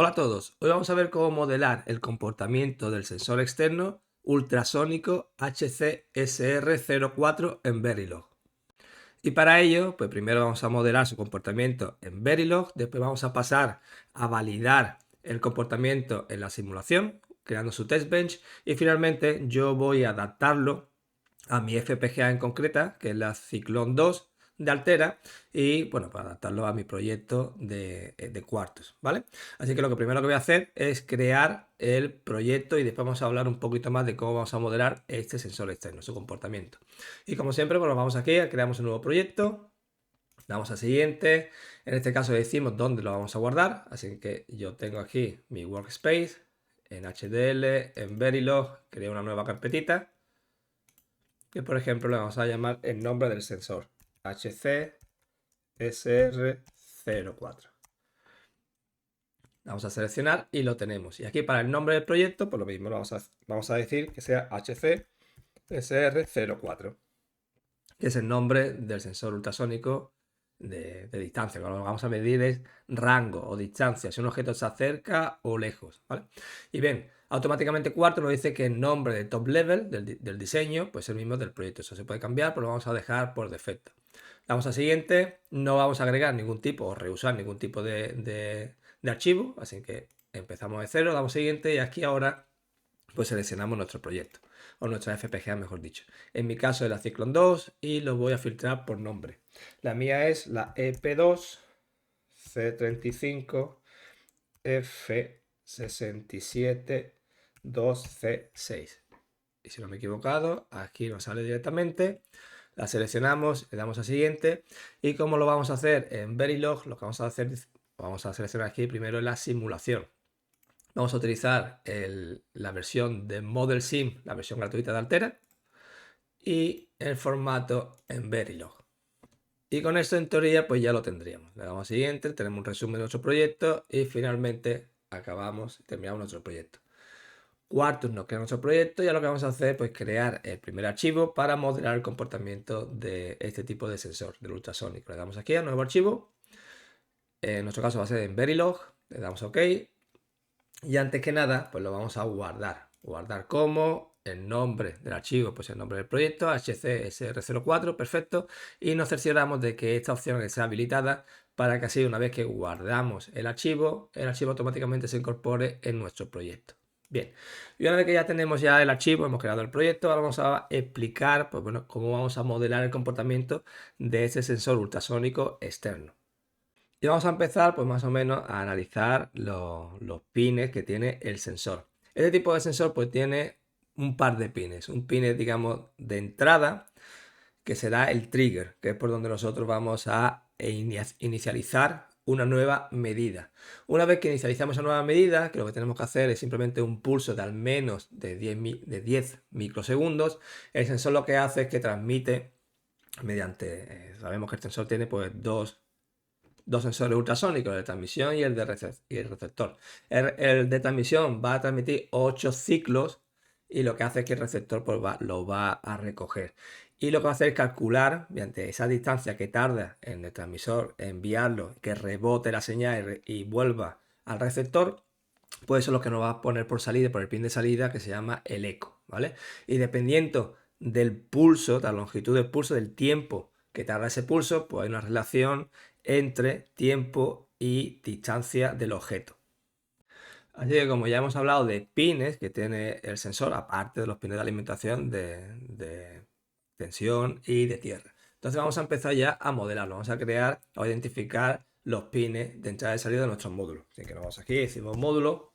Hola a todos, hoy vamos a ver cómo modelar el comportamiento del sensor externo ultrasónico HC-SR04 en Verilog. Y para ello, pues primero vamos a modelar su comportamiento en Verilog, después vamos a pasar a validar el comportamiento en la simulación, creando su test bench, y finalmente yo voy a adaptarlo a mi FPGA en concreta, que es la Cyclone 2 de Altera, y bueno, para adaptarlo a mi proyecto de cuartos, ¿vale? Así que lo que primero que voy a hacer es crear el proyecto y después vamos a hablar un poquito más de cómo vamos a modelar este sensor externo, su comportamiento. Y como siempre, bueno, vamos aquí, creamos un nuevo proyecto, damos a siguiente, en este caso decimos dónde lo vamos a guardar, así que yo tengo aquí mi workspace, en HDL, en Verilog, creo una nueva carpetita, que por ejemplo le vamos a llamar el nombre del sensor, HC-SR04. Vamos a seleccionar y lo tenemos. Y aquí para el nombre del proyecto, pues lo mismo, vamos a decir que sea HC-SR04, que es el nombre del sensor ultrasónico de distancia. Lo que vamos a medir es rango o distancia, si un objeto está cerca o lejos, ¿vale? Y bien, automáticamente Quartus nos dice que el nombre de top level del diseño pues es el mismo del proyecto. Eso se puede cambiar, pero lo vamos a dejar por defecto. Damos a siguiente, no vamos a agregar ningún tipo o reusar ningún tipo de archivo, así que empezamos de cero, damos siguiente y aquí ahora pues seleccionamos nuestro proyecto o nuestra FPGA, mejor dicho. En mi caso es la Cyclone 2 y lo voy a filtrar por nombre. La mía es la EP2 C35 F67 2C6. Y si no me he equivocado, aquí nos sale directamente. La seleccionamos, le damos a siguiente. Y como lo vamos a hacer en Verilog, lo que vamos a hacer, vamos a seleccionar aquí primero la simulación. Vamos a utilizar la versión de Model Sim, la versión gratuita de Altera, y el formato en Verilog. Y con esto en teoría pues ya lo tendríamos. Le damos a siguiente, tenemos un resumen de nuestro proyecto y finalmente terminamos nuestro proyecto. Quartus nos crea nuestro proyecto y ahora lo que vamos a hacer pues crear el primer archivo para modelar el comportamiento de este tipo de sensor, del ultrasónico. Le damos aquí a nuevo archivo. En nuestro caso va a ser en Verilog. Le damos a OK. Y antes que nada, pues lo vamos a guardar. Guardar como el nombre del archivo, pues el nombre del proyecto, HCSR04, perfecto. Y nos cercioramos de que esta opción esté habilitada para que así una vez que guardamos el archivo automáticamente se incorpore en nuestro proyecto. Bien, y una vez que ya tenemos ya el archivo, hemos creado el proyecto, ahora vamos a explicar pues, bueno, cómo vamos a modelar el comportamiento de este sensor ultrasónico externo. Y vamos a empezar pues más o menos a analizar los pines que tiene el sensor. Este tipo de sensor pues tiene un par de pines. Un pin digamos de entrada que será el trigger, que es por donde nosotros vamos a inicializar una nueva medida. Una vez que inicializamos esa nueva medida, que lo que tenemos que hacer es simplemente un pulso de al menos de 10 microsegundos, el sensor lo que hace es que transmite mediante, sabemos que el sensor tiene pues dos sensores ultrasónicos, el de transmisión y el receptor. El de transmisión va a transmitir 8 ciclos y lo que hace es que el receptor pues, lo va a recoger. Y lo que va a hacer es calcular, mediante esa distancia que tarda en el transmisor enviarlo, que rebote la señal y vuelva al receptor, pues eso es lo que nos va a poner por salida, por el pin de salida que se llama el eco, ¿vale? Y dependiendo del pulso, de la longitud del pulso, del tiempo que tarda ese pulso, pues hay una relación entre tiempo y distancia del objeto. Así que como ya hemos hablado de pines que tiene el sensor, aparte de los pines de alimentación de tensión y de tierra. Entonces vamos a empezar ya a modelarlo, vamos a crear o identificar los pines de entrada y salida de nuestros módulos. Así que nos vamos aquí, decimos módulo,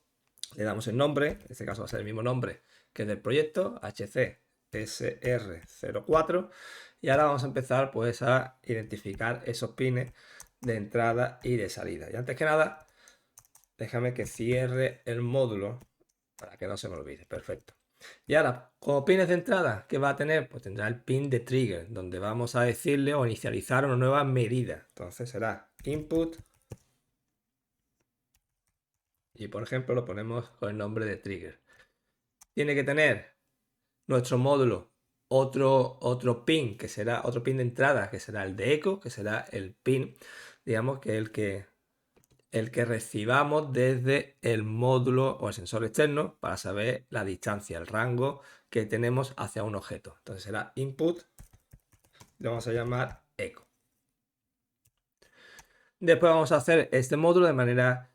le damos el nombre, en este caso va a ser el mismo nombre que el del proyecto, HCSR04, y ahora vamos a empezar pues a identificar esos pines de entrada y de salida. Y antes que nada, déjame que cierre el módulo para que no se me olvide. Perfecto. Y ahora, como pines de entrada, ¿qué va a tener? Pues tendrá el pin de trigger, donde vamos a decirle o inicializar una nueva medida. Entonces será input y por ejemplo lo ponemos con el nombre de trigger. Tiene que tener nuestro módulo otro pin, que será otro pin de entrada, que será el de eco, que será el pin, digamos, que el que recibamos desde el módulo o el sensor externo para saber la distancia, el rango que tenemos hacia un objeto. Entonces será input, lo vamos a llamar echo. Después vamos a hacer este módulo de manera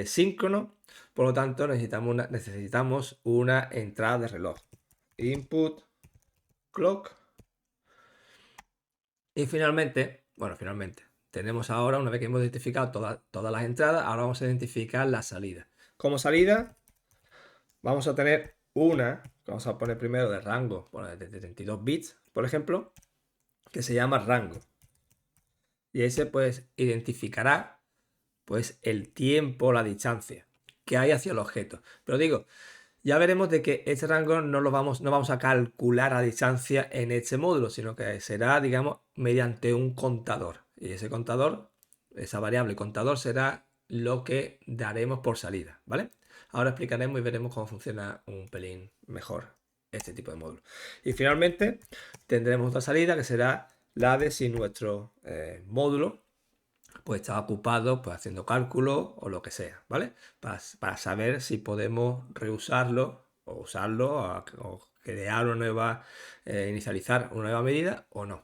síncrono, por lo tanto necesitamos una entrada de reloj. Input clock. Y finalmente, tenemos ahora, una vez que hemos identificado todas las entradas, ahora vamos a identificar la salida. Como salida, vamos a tener una, que vamos a poner primero de rango, de 32 bits, por ejemplo, que se llama rango. Y ese pues identificará pues el tiempo, la distancia que hay hacia el objeto. Pero digo, ya veremos de que este rango no vamos a calcular a distancia en este módulo, sino que será, digamos, mediante un contador. Y ese contador, esa variable contador, será lo que daremos por salida, ¿vale? Ahora explicaremos y veremos cómo funciona un pelín mejor este tipo de módulo. Y finalmente tendremos otra salida que será la de si nuestro módulo pues está ocupado pues haciendo cálculos o lo que sea, ¿vale? Para saber si podemos reusarlo o usarlo o crear una nueva, inicializar una nueva medida o no.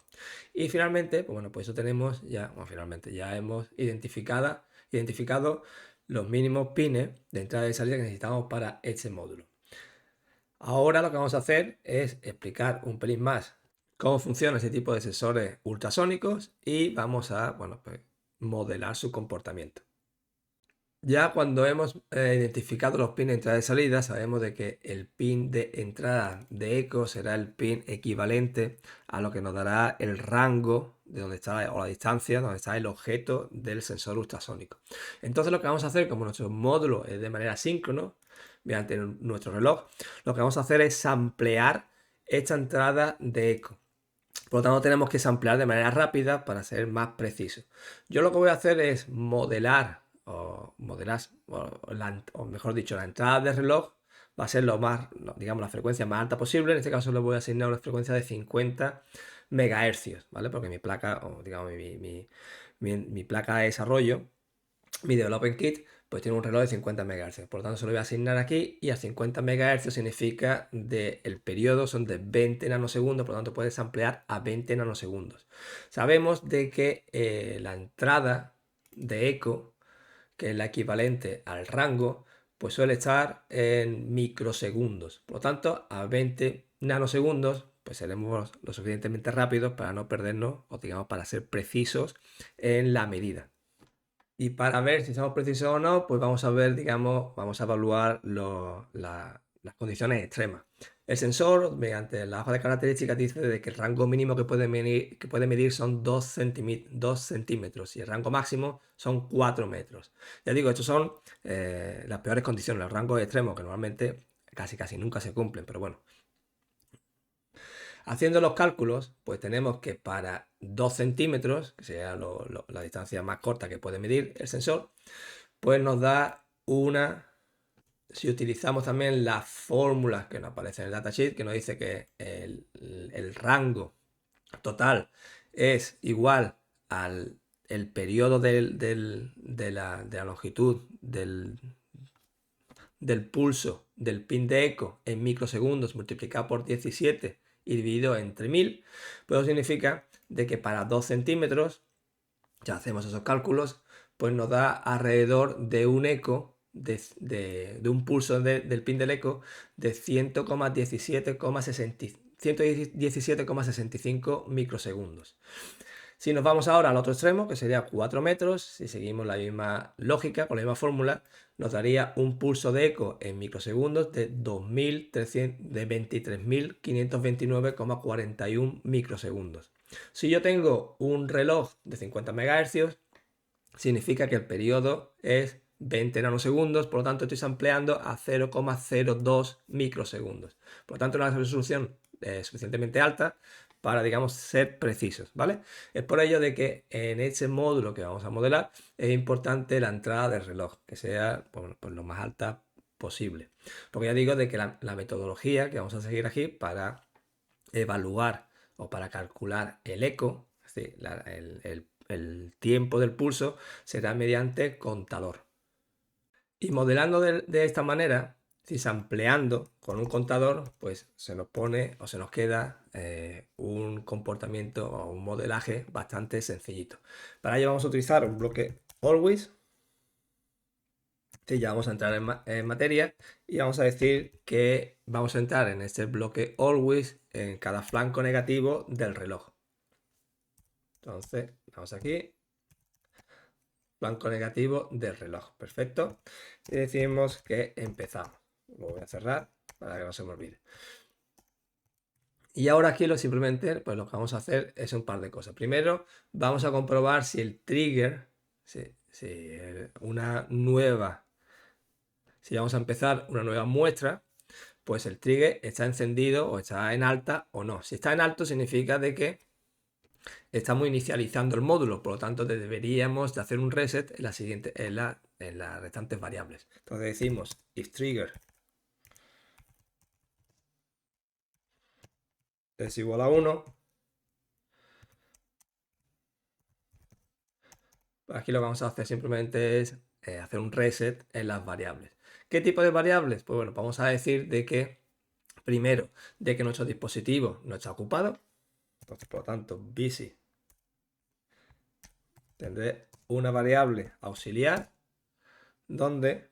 Y finalmente, pues bueno, pues eso tenemos ya, bueno, finalmente ya hemos identificado los mínimos pines de entrada y salida que necesitamos para este módulo. Ahora lo que vamos a hacer es explicar un pelín más cómo funciona este tipo de sensores ultrasónicos y vamos a, bueno, pues modelar su comportamiento. Ya cuando hemos identificado los pins de entrada y salida, sabemos de que el pin de entrada de eco será el pin equivalente a lo que nos dará el rango de donde está o la distancia donde está el objeto del sensor ultrasónico. Entonces lo que vamos a hacer, como nuestro módulo es de manera síncrono, mediante nuestro reloj, lo que vamos a hacer es ampliar esta entrada de eco. Por lo tanto, tenemos que samplear de manera rápida para ser más precisos. Yo lo que voy a hacer es modelar, o mejor dicho, la entrada de reloj va a ser digamos, la frecuencia más alta posible. En este caso le voy a asignar una frecuencia de 50 MHz, ¿vale? Porque mi placa, o digamos, mi placa de desarrollo, mi Development Kit, pues tiene un reloj de 50 MHz. Por lo tanto, se lo voy a asignar aquí y a 50 MHz significa el periodo son de 20 nanosegundos, por lo tanto puedes ampliar a 20 nanosegundos. Sabemos de que la entrada de eco, que es la equivalente al rango, pues suele estar en microsegundos. Por lo tanto, a 20 nanosegundos, pues seremos lo suficientemente rápidos para no perdernos, o digamos, para ser precisos en la medida. Y para ver si somos precisos o no, pues vamos a ver, digamos, vamos a evaluar las condiciones extremas. El sensor, mediante la hoja de características, dice de que el rango mínimo que puede medir son 2 centímetros y el rango máximo son 4 metros. Ya digo, estos son las peores condiciones, los rangos extremos que normalmente casi nunca se cumplen, pero bueno. Haciendo los cálculos, pues tenemos que para 2 centímetros, que sería la distancia más corta que puede medir el sensor, pues nos da si utilizamos también las fórmulas que nos aparecen en el datasheet, que nos dice que el rango total es igual al periodo de la longitud del pulso del pin de eco en microsegundos multiplicado por 17 y dividido entre 1000, pues eso significa de que para 2 centímetros, ya hacemos esos cálculos, pues nos da alrededor de un eco, de un pulso del pin del eco de 117,65 microsegundos. Si nos vamos ahora al otro extremo, que sería 4 metros, si seguimos la misma lógica, con la misma fórmula, nos daría un pulso de eco en microsegundos de 23.529,41 microsegundos. Si yo tengo un reloj de 50 MHz, significa que el periodo es 20 nanosegundos, por lo tanto estoy sampleando a 0,02 microsegundos. Por lo tanto, una resolución suficientemente alta para, digamos, ser precisos, ¿vale? Es por ello de que en este módulo que vamos a modelar es importante la entrada del reloj, que sea pues, lo más alta posible. Porque ya digo de que la metodología que vamos a seguir aquí para evaluar o para calcular el eco, es decir, el tiempo del pulso será mediante contador. Y modelando de esta manera, si sampleando con un contador, pues se nos pone o se nos queda un comportamiento o un modelaje bastante sencillito. Para ello vamos a utilizar un bloque always. Ya vamos a entrar en materia y vamos a decir que vamos a entrar en este bloque always en cada flanco negativo del reloj. Entonces, vamos aquí, flanco negativo del reloj, perfecto. Y decimos que empezamos. Lo voy a cerrar para que no se me olvide. Y ahora aquí simplemente pues lo que vamos a hacer es un par de cosas. Primero, vamos a comprobar si el trigger, si vamos a empezar una nueva muestra, pues el trigger está encendido o está en alta o no. Si está en alto significa de que estamos inicializando el módulo, por lo tanto deberíamos de hacer un reset en las restantes variables. Entonces decimos if trigger es igual a 1, aquí lo que vamos a hacer simplemente es hacer un reset en las variables. ¿Qué tipo de variables? Pues bueno, vamos a decir de que primero, de que nuestro dispositivo no está ocupado. Entonces, por lo tanto, busy. Tendré una variable auxiliar donde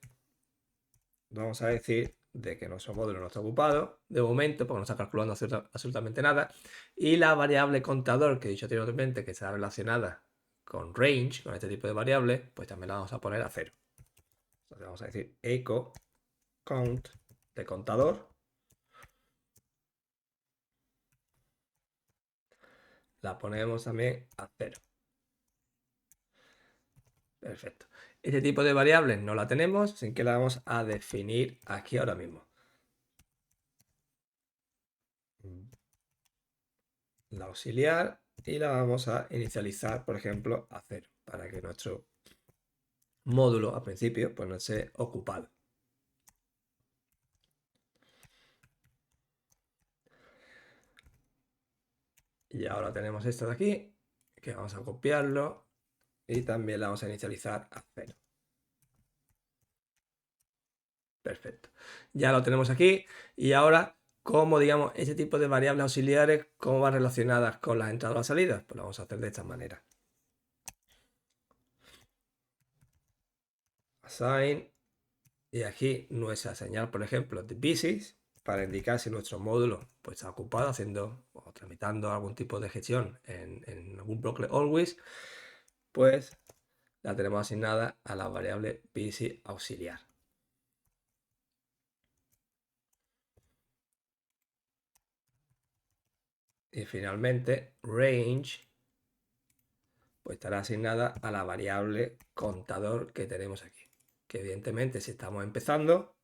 vamos a decir de que nuestro módulo no está ocupado de momento porque no está calculando absolutamente nada, y la variable contador que he dicho anteriormente que está relacionada con range, con este tipo de variables, pues también la vamos a poner a 0. Entonces vamos a decir echo count de contador, la ponemos también a 0. Perfecto. Este tipo de variables no la tenemos, sin que la vamos a definir aquí ahora mismo. La auxiliar y la vamos a inicializar, por ejemplo, a 0, para que nuestro módulo al principio pues no esté ocupado. Y ahora tenemos esto de aquí, que vamos a copiarlo y también la vamos a inicializar a 0. Perfecto. Ya lo tenemos aquí y ahora, ¿cómo digamos este tipo de variables auxiliares, cómo van relacionadas con las entradas o las salidas? Pues lo vamos a hacer de esta manera. Assign, y aquí nuestra señal, por ejemplo, de busy, para indicar si nuestro módulo pues, está ocupado haciendo o tramitando algún tipo de gestión en algún bloque always, pues la tenemos asignada a la variable busy auxiliar. Y finalmente, range pues estará asignada a la variable contador que tenemos aquí. Que evidentemente si estamos empezando,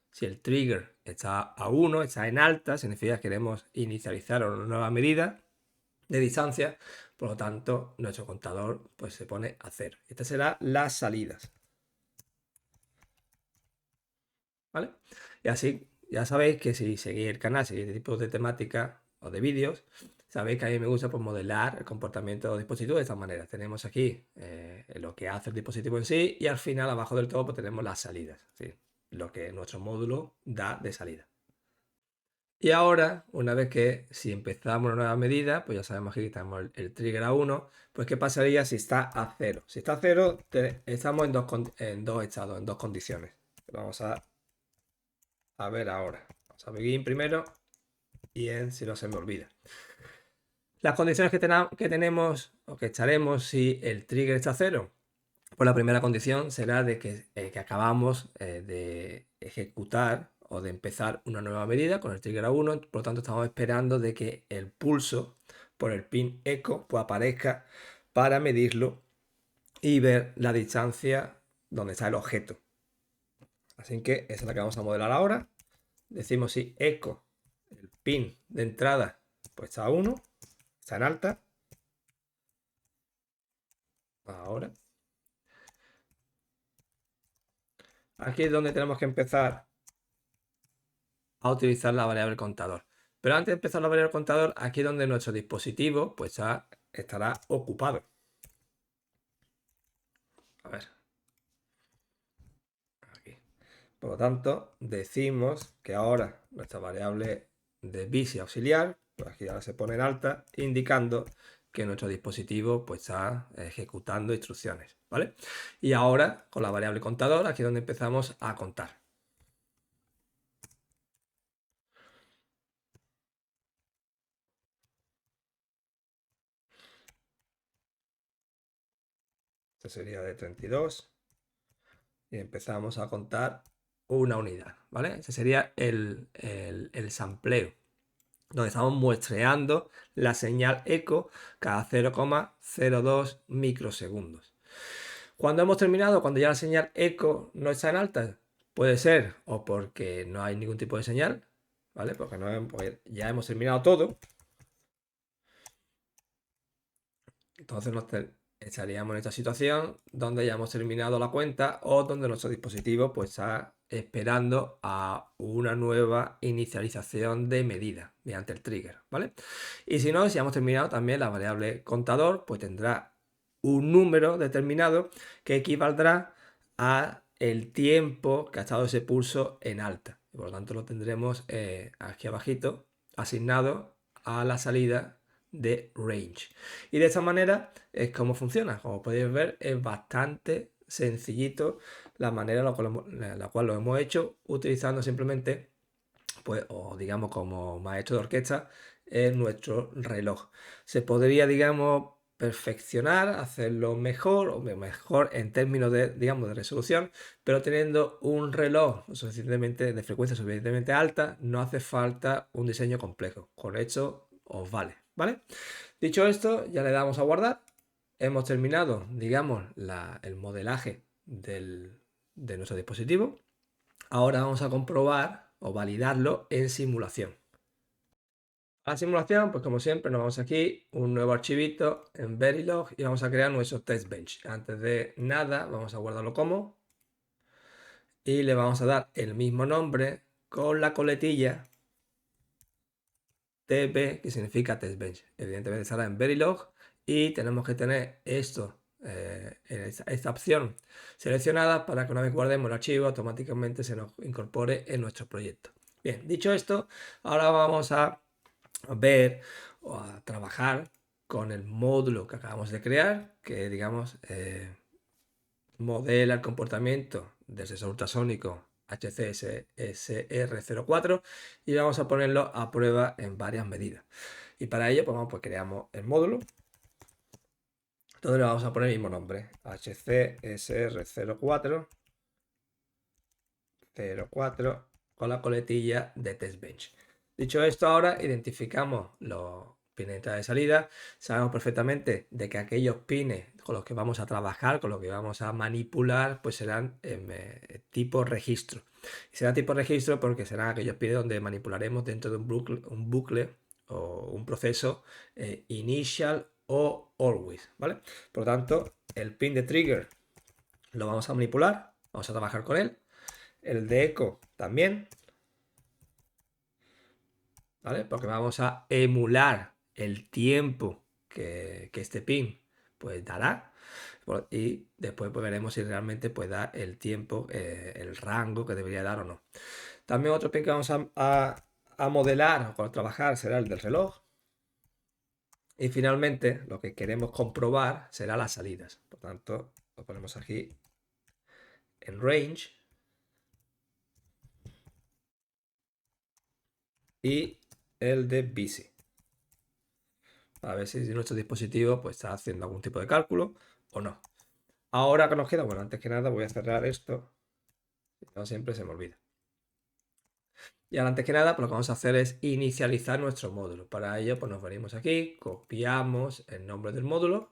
si el trigger está a 1, está en alta, significa que queremos inicializar una nueva medida de distancia, por lo tanto nuestro contador pues se pone a 0. Estas serán las salidas. ¿Vale? Y así ya sabéis que si seguís el canal, seguís este tipo de temática o de vídeos, sabéis que a mí me gusta pues, modelar el comportamiento del dispositivo de esta manera. Tenemos aquí lo que hace el dispositivo en sí y al final abajo del todo pues, tenemos las salidas, ¿sí? Lo que nuestro módulo da de salida. Y ahora, una vez que si empezamos una nueva medida, pues ya sabemos que quitamos el trigger a 1, pues ¿qué pasaría si está a 0? Si está a 0, estamos en dos estados, en dos condiciones. Vamos a ver ahora. Vamos a begin primero y en si no se me olvida. Las condiciones que tenemos o que echaremos si el trigger está a 0. Pues la primera condición será de que acabamos de ejecutar o de empezar una nueva medida con el trigger a 1, por lo tanto estamos esperando de que el pulso por el pin echo pues aparezca para medirlo y ver la distancia donde está el objeto. Así que esa es la que vamos a modelar ahora. Decimos si echo, el pin de entrada, pues está a 1, está en alta. Ahora. Aquí es donde tenemos que empezar a utilizar la variable contador. Pero antes de empezar la variable contador, aquí es donde nuestro dispositivo pues estará ocupado. A ver. Aquí. Por lo tanto, decimos que ahora nuestra variable de busy auxiliar, pues aquí ahora se pone en alta, indicando que nuestro dispositivo pues está ejecutando instrucciones, ¿vale? Y ahora, con la variable contador, aquí es donde empezamos a contar. Este sería de 32. Y empezamos a contar una unidad, ¿vale? Ese sería el sampleo, donde estamos muestreando la señal eco cada 0,02 microsegundos. Cuando hemos terminado, cuando ya la señal eco no está en alta, puede ser o porque no hay ningún tipo de señal, ¿vale? Porque ya hemos terminado todo. Entonces estaríamos en esta situación donde ya hemos terminado la cuenta o donde nuestro dispositivo pues está esperando a una nueva inicialización de medida mediante el trigger, ¿vale? Y si no, si hemos terminado también la variable contador, pues tendrá un número determinado que equivaldrá a el tiempo que ha estado ese pulso en alta. Y por lo tanto lo tendremos aquí abajito asignado a la salida de range. Y de esta manera es como funciona. Como podéis ver, es bastante sencillito la manera en la cual lo hemos hecho, utilizando simplemente, pues, o digamos como maestro de orquesta, es nuestro reloj. Se podría, digamos, perfeccionar, hacerlo mejor o mejor en términos de, digamos, de resolución, pero teniendo un reloj suficientemente de frecuencia suficientemente alta, no hace falta un diseño complejo. Con esto os vale, ¿vale? Dicho esto, ya le damos a guardar. Hemos terminado, digamos, el modelaje de nuestro dispositivo. Ahora vamos a comprobar o validarlo en simulación. La simulación, pues como siempre, nos vamos aquí, un nuevo archivito en Verilog y vamos a crear nuestro test bench. Antes de nada, vamos a guardarlo como y le vamos a dar el mismo nombre con la coletilla TB, que significa test bench. Evidentemente estará en Verilog y tenemos que tener esto, esta opción seleccionada para que una vez guardemos el archivo automáticamente se nos incorpore en nuestro proyecto. Bien, dicho esto, ahora vamos a ver o a trabajar con el módulo que acabamos de crear, que digamos modela el comportamiento del sensor ultrasónico HCSR04 y vamos a ponerlo a prueba en varias medidas. Y para ello, pues creamos el módulo. Entonces le vamos a poner el mismo nombre, HCSR04 con la coletilla de test bench. Dicho esto, ahora identificamos los pines de entrada y salida. Sabemos perfectamente de que aquellos pines con los que vamos a trabajar, con los que vamos a manipular, pues serán tipo registro. Y será tipo registro porque serán aquellos pines donde manipularemos dentro de un bucle o un proceso initial o always, ¿vale? Por lo tanto, el pin de trigger lo vamos a manipular, vamos a trabajar con él. El de eco también, ¿vale? Porque vamos a emular el tiempo que este pin pues dará y después pues veremos si realmente pues da el tiempo, el rango que debería dar o no. También otro pin que vamos a modelar o a trabajar será el del reloj. Y finalmente lo que queremos comprobar será las salidas. Por tanto, lo ponemos aquí en range. Y el de busy. Para ver si nuestro dispositivo pues, está haciendo algún tipo de cálculo o no. Ahora que nos queda, bueno, antes que nada voy a cerrar esto. No siempre se me olvida. Y ahora antes que nada, pues lo que vamos a hacer es inicializar nuestro módulo. Para ello, pues nos venimos aquí, copiamos el nombre del módulo,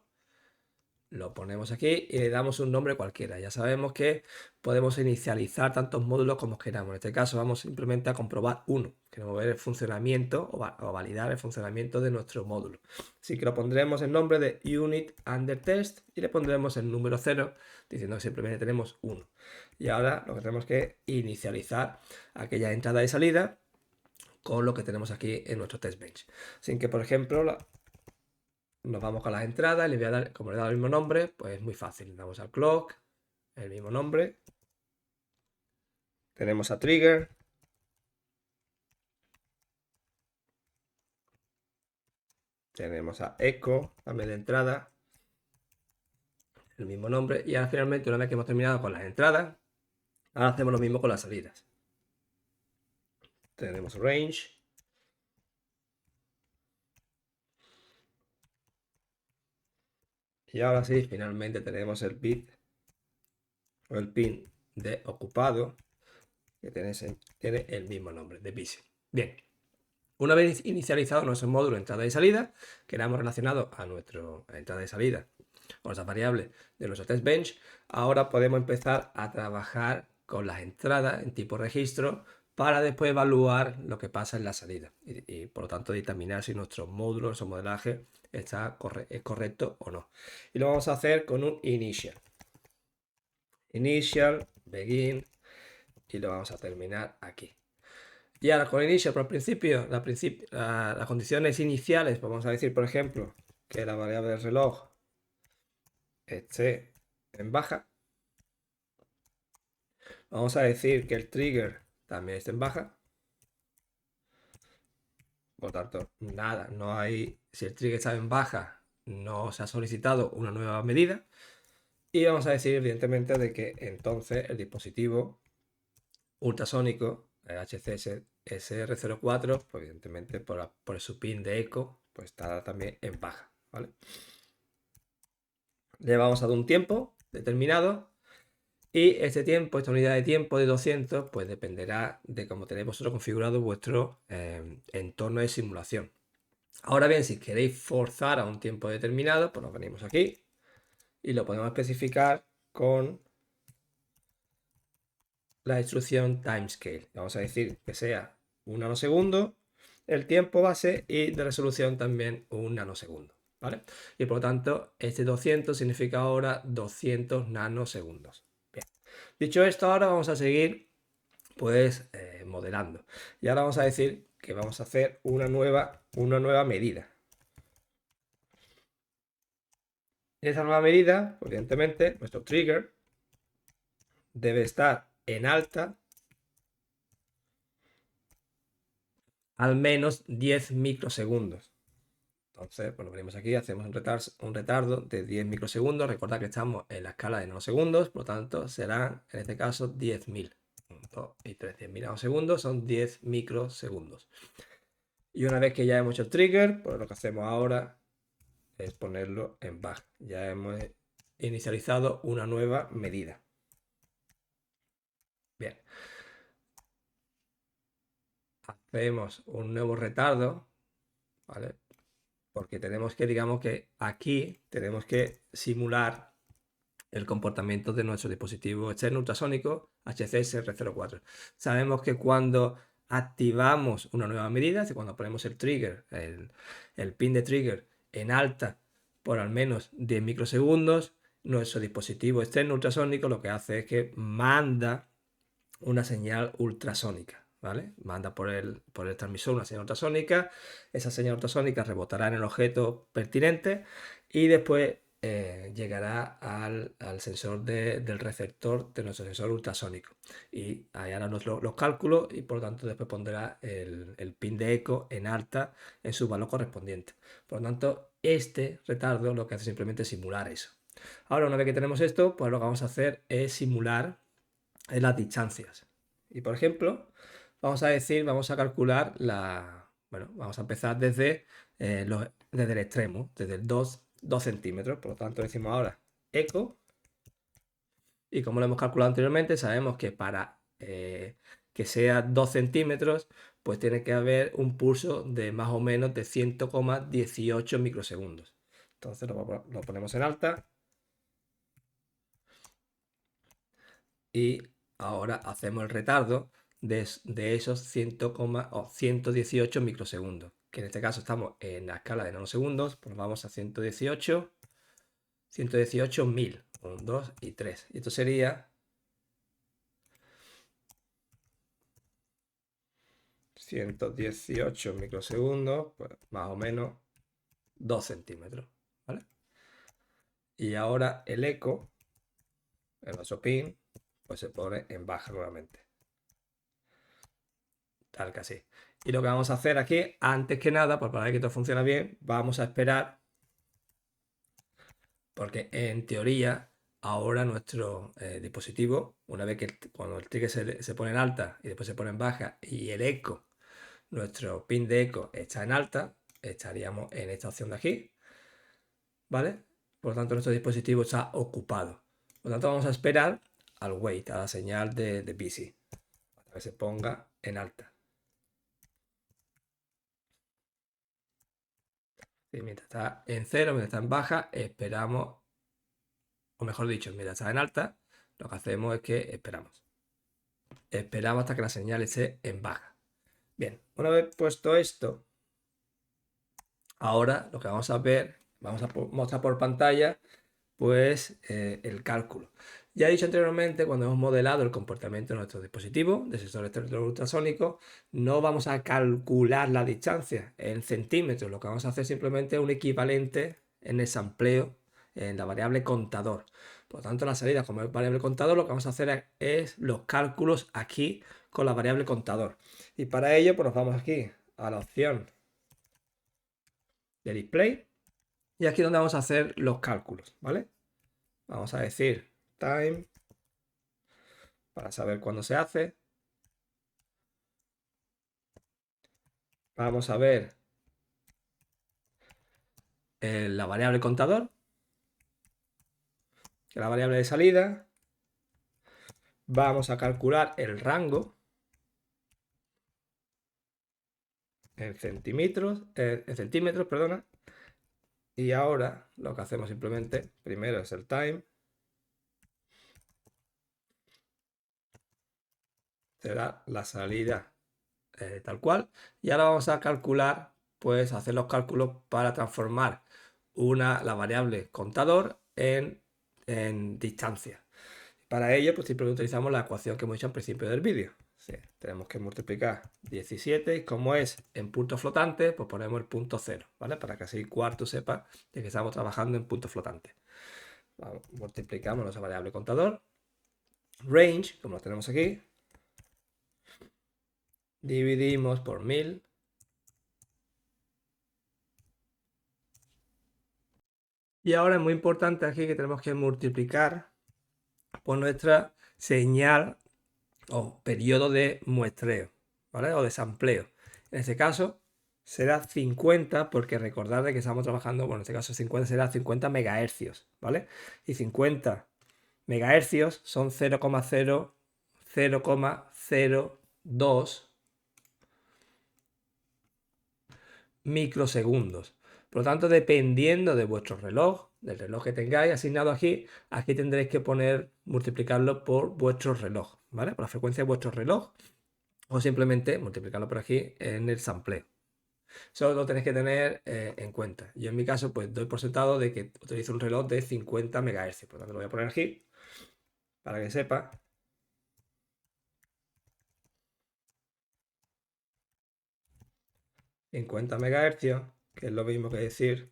lo ponemos aquí y le damos un nombre cualquiera. Ya sabemos que podemos inicializar tantos módulos como queramos. En este caso vamos simplemente a comprobar uno. Queremos ver el funcionamiento o validar el funcionamiento de nuestro módulo. Así que lo pondremos el nombre de unit under test y le pondremos el número 0 diciendo que simplemente tenemos 1. Y ahora lo que tenemos que inicializar aquella entrada y salida con lo que tenemos aquí en nuestro test bench. Así que, por ejemplo, nos vamos con las entradas, le voy a dar, como le he dado el mismo nombre, pues es muy fácil. Damos al clock, el mismo nombre. Tenemos a trigger. Tenemos a echo, también de entrada. El mismo nombre. Y ahora finalmente, una vez que hemos terminado con las entradas, ahora hacemos lo mismo con las salidas. Tenemos range. Y ahora sí, finalmente tenemos el bit o el pin de ocupado, que tiene el mismo nombre, de busy. Bien, una vez inicializado nuestro módulo entrada y salida, que le hemos relacionado a nuestra entrada y salida con las variables de nuestro test bench, ahora podemos empezar a trabajar con las entradas en tipo registro para después evaluar lo que pasa en la salida y por lo tanto determinar si nuestro módulo, nuestro modelaje es correcto o no. Y lo vamos a hacer con un initial. Initial, begin, y lo vamos a terminar aquí. Y ahora con initial, por el principio, las condiciones iniciales, pues vamos a decir, por ejemplo, que la variable del reloj esté en baja. Vamos a decir que el trigger también esté en baja. Por tanto, nada, no hay. Si el trigger está en baja, no se ha solicitado una nueva medida. Y vamos a decir, evidentemente, de que entonces el dispositivo ultrasónico, el HC SR04, pues evidentemente por su pin de eco, pues está también en baja, ¿vale? Le vamos a dar un tiempo determinado y este tiempo, esta unidad de tiempo de 200, pues dependerá de cómo tenéis vosotros configurado vuestro entorno de simulación. Ahora bien, si queréis forzar a un tiempo determinado, pues nos venimos aquí y lo podemos especificar con la instrucción timescale. Vamos a decir que sea un nanosegundo el tiempo base y de resolución también un nanosegundo, ¿vale? Y por lo tanto, este 200 significa ahora 200 nanosegundos. Bien. Dicho esto, ahora vamos a seguir pues modelando. Y ahora vamos a decir que vamos a hacer una nueva medida. En esa nueva medida, evidentemente, nuestro trigger debe estar en alta al menos 10 microsegundos. Entonces, bueno, venimos aquí, hacemos un retardo de 10 microsegundos. Recordad que estamos en la escala de nanosegundos, por lo tanto, serán en este caso 10.000. 1, 2 y 3, 10.000 nanosegundos son 10 microsegundos. Y una vez que ya hemos hecho el trigger, pues lo que hacemos ahora es ponerlo en baja. Ya hemos inicializado una nueva medida. Bien. Hacemos un nuevo retardo, ¿vale? Porque tenemos que, digamos que aquí tenemos que simular el comportamiento de nuestro dispositivo externo ultrasónico HCSR04. Sabemos que cuando activamos una nueva medida, es cuando ponemos el trigger, el pin de trigger en alta por al menos 10 microsegundos, nuestro dispositivo externo ultrasónico lo que hace es que manda una señal ultrasónica, ¿vale? Manda por el transmisor una señal ultrasónica, esa señal ultrasónica rebotará en el objeto pertinente y después llegará al sensor del receptor de nuestro sensor ultrasónico y ahí hará los cálculos y por lo tanto después pondrá el pin de eco en alta en su valor correspondiente. Por lo tanto, este retardo lo que hace simplemente es simular eso. Ahora, una vez que tenemos esto, pues lo que vamos a hacer es simular en las distancias. Y por ejemplo, vamos a decir, vamos a calcular bueno, vamos a empezar desde el extremo, desde el 2 centímetros. Por lo tanto, decimos ahora eco. Y como lo hemos calculado anteriormente, sabemos que para que sea 2 centímetros, pues tiene que haber un pulso de más o menos de 100,18 microsegundos. Entonces lo ponemos en alta. Y ahora hacemos el retardo de esos 118 microsegundos, que en este caso estamos en la escala de nanosegundos, pues vamos a 118.000, 1, 2 y 3. Y esto sería 118 microsegundos, pues más o menos 2 centímetros, ¿vale? Y ahora el eco, el nuestro pin, pues se pone en baja nuevamente. Tal que así. Y lo que vamos a hacer aquí, antes que nada, pues para ver que todo funciona bien, vamos a esperar, porque en teoría ahora nuestro dispositivo, una vez que cuando el trigger se pone en alta y después se pone en baja y el eco, nuestro pin de eco está en alta, estaríamos en esta opción de aquí, ¿vale? Por lo tanto nuestro dispositivo está ocupado. Por lo tanto vamos a esperar al wait, a la señal de busy, hasta que se ponga en alta. Y mientras está en cero, mientras está en baja, esperamos, o mejor dicho, mientras está en alta, lo que hacemos es que esperamos. Esperamos hasta que la señal esté en baja. Bien, una vez puesto esto, ahora lo que vamos a ver, vamos a mostrar por pantalla, pues el cálculo. Ya he dicho anteriormente, cuando hemos modelado el comportamiento de nuestro dispositivo de sensores ultrasónicos, no vamos a calcular la distancia en centímetros. Lo que vamos a hacer simplemente es un equivalente en el sampleo en la variable contador. Por lo tanto, la salida como es variable contador, lo que vamos a hacer es los cálculos aquí con la variable contador. Y para ello, pues nos vamos aquí a la opción de display y aquí es donde vamos a hacer los cálculos, ¿vale? Vamos a decir time para saber cuándo se hace. Vamos a ver la variable contador, que es la variable de salida. Vamos a calcular el rango en centímetros, perdona. Y ahora lo que hacemos simplemente, primero es el time. Será la salida tal cual. Y ahora vamos a calcular, pues hacer los cálculos para transformar la variable contador en distancia. Para ello, pues simplemente utilizamos la ecuación que hemos hecho al principio del vídeo. Sí, tenemos que multiplicar 17 y como es en punto flotante, pues ponemos el punto 0, ¿vale? Para que así cuarto sepa de que estamos trabajando en punto flotante. Multiplicamos nuestra variable contador. Range, como lo tenemos aquí, dividimos por 1000. Y ahora es muy importante aquí que tenemos que multiplicar por nuestra señal o periodo de muestreo, ¿vale? O de sampleo. En este caso será 50 porque recordad que estamos trabajando, bueno, en este caso 50 será 50 megahercios, ¿vale? Y 50 megahercios son 0,02 microsegundos. Por lo tanto, dependiendo de vuestro reloj, del reloj que tengáis asignado aquí, aquí tendréis que multiplicarlo por vuestro reloj, ¿vale? Por la frecuencia de vuestro reloj, o simplemente multiplicarlo por aquí en el sampleo. Eso lo tenéis que tener en cuenta. Yo en mi caso, pues doy por sentado de que utilizo un reloj de 50 MHz. Por lo tanto, lo voy a poner aquí para que sepa. 50 MHz, que es lo mismo que decir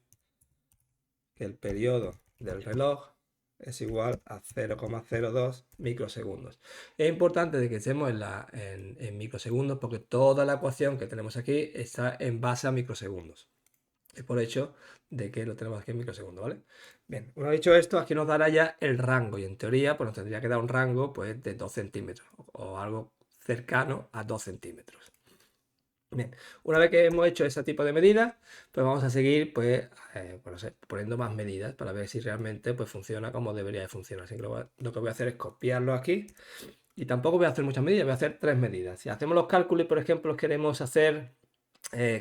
que el periodo del reloj es igual a 0,02 microsegundos. Es importante de que estemos en microsegundos porque toda la ecuación que tenemos aquí está en base a microsegundos. Es por hecho de que lo tenemos aquí en microsegundos, ¿vale? Bien, una vez dicho esto, aquí nos dará ya el rango y en teoría pues nos tendría que dar un rango pues, de 2 centímetros o algo cercano a 2 centímetros. Bien, una vez que hemos hecho ese tipo de medidas, pues vamos a seguir pues, poniendo más medidas para ver si realmente pues, funciona como debería de funcionar. Así que lo que voy a hacer es copiarlo aquí y tampoco voy a hacer muchas medidas, voy a hacer 3 medidas. Si hacemos los cálculos, por ejemplo, queremos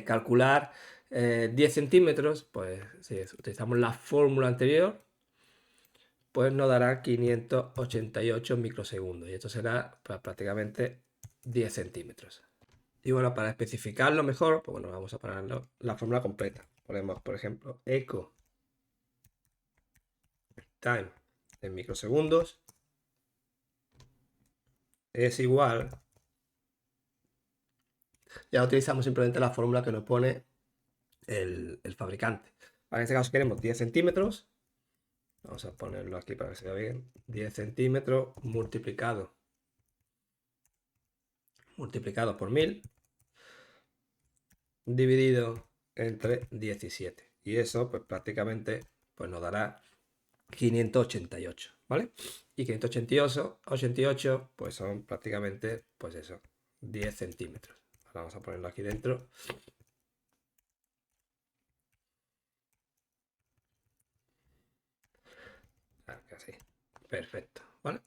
calcular 10 centímetros, pues si utilizamos la fórmula anterior, pues nos dará 588 microsegundos y esto será pues, prácticamente 10 centímetros. Y bueno, para especificarlo mejor, pues bueno, vamos a poner la fórmula completa. Ponemos, por ejemplo, eco time en microsegundos es igual. Ya utilizamos simplemente la fórmula que nos pone el fabricante. En este caso queremos 10 centímetros. Vamos a ponerlo aquí para que se vea bien. 10 centímetros multiplicado por 1000 dividido entre 17. Y eso pues prácticamente pues, nos dará 588, ¿vale? Y 588 pues son prácticamente pues eso, 10 centímetros. Ahora vamos a ponerlo aquí dentro. Así. Perfecto, ¿vale?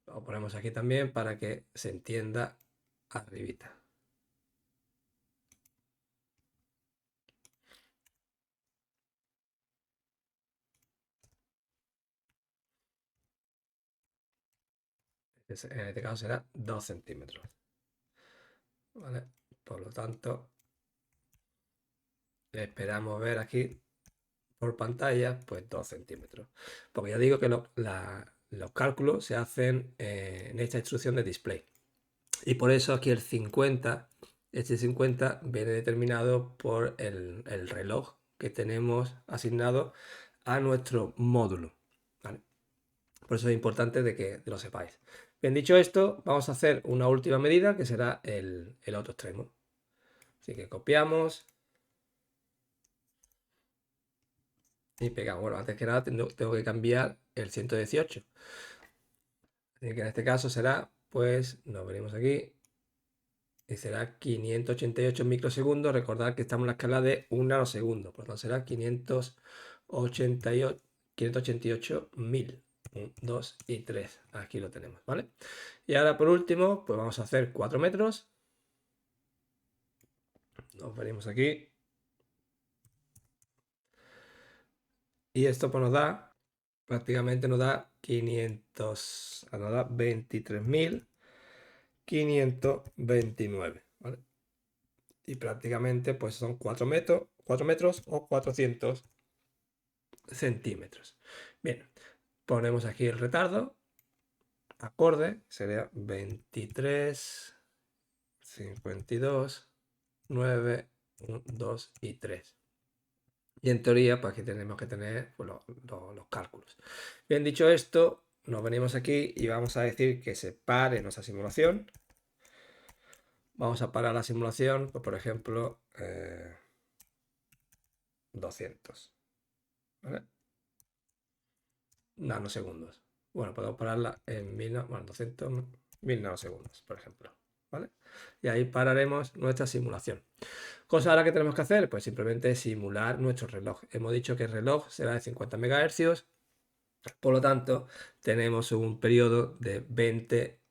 Lo ponemos aquí también para que se entienda arribita. En este caso será 2 centímetros. ¿Vale? Por lo tanto, esperamos ver aquí por pantalla, pues 2 centímetros. Porque ya digo que los cálculos se hacen en esta instrucción de display. Y por eso aquí el 50, este 50 viene determinado por el reloj que tenemos asignado a nuestro módulo. ¿Vale? Por eso es importante de que lo sepáis. Bien, dicho esto, vamos a hacer una última medida que será el otro extremo. Así que copiamos y pegamos. Bueno, antes que nada tengo que cambiar el 118. Así que en este caso será, pues, nos venimos aquí y será 588 microsegundos. Recordad que estamos en la escala de 1 nanosegundo, por lo tanto será 588.000. 1, 2 y 3. Aquí lo tenemos, ¿vale? Y ahora por último, pues vamos a hacer 4 metros. Nos venimos aquí. Y esto pues nos da, prácticamente nos da 23.529, ¿vale? Y prácticamente pues son 4 metros o 400 centímetros. Bien, ponemos aquí el retardo, acorde, sería 23, 52, 9, 1, 2 y 3. Y en teoría, pues aquí tenemos que tener pues, los cálculos. Bien, dicho esto, nos venimos aquí y vamos a decir que se pare nuestra simulación. Vamos a parar la simulación, pues, por ejemplo, 200. ¿Vale? Nanosegundos. Bueno, podemos pararla en 200, 1000 nanosegundos, por ejemplo. ¿Vale? Y ahí pararemos nuestra simulación. Cosa ahora que tenemos que hacer, pues simplemente simular nuestro reloj. Hemos dicho que el reloj será de 50 MHz, por lo tanto tenemos un periodo de 20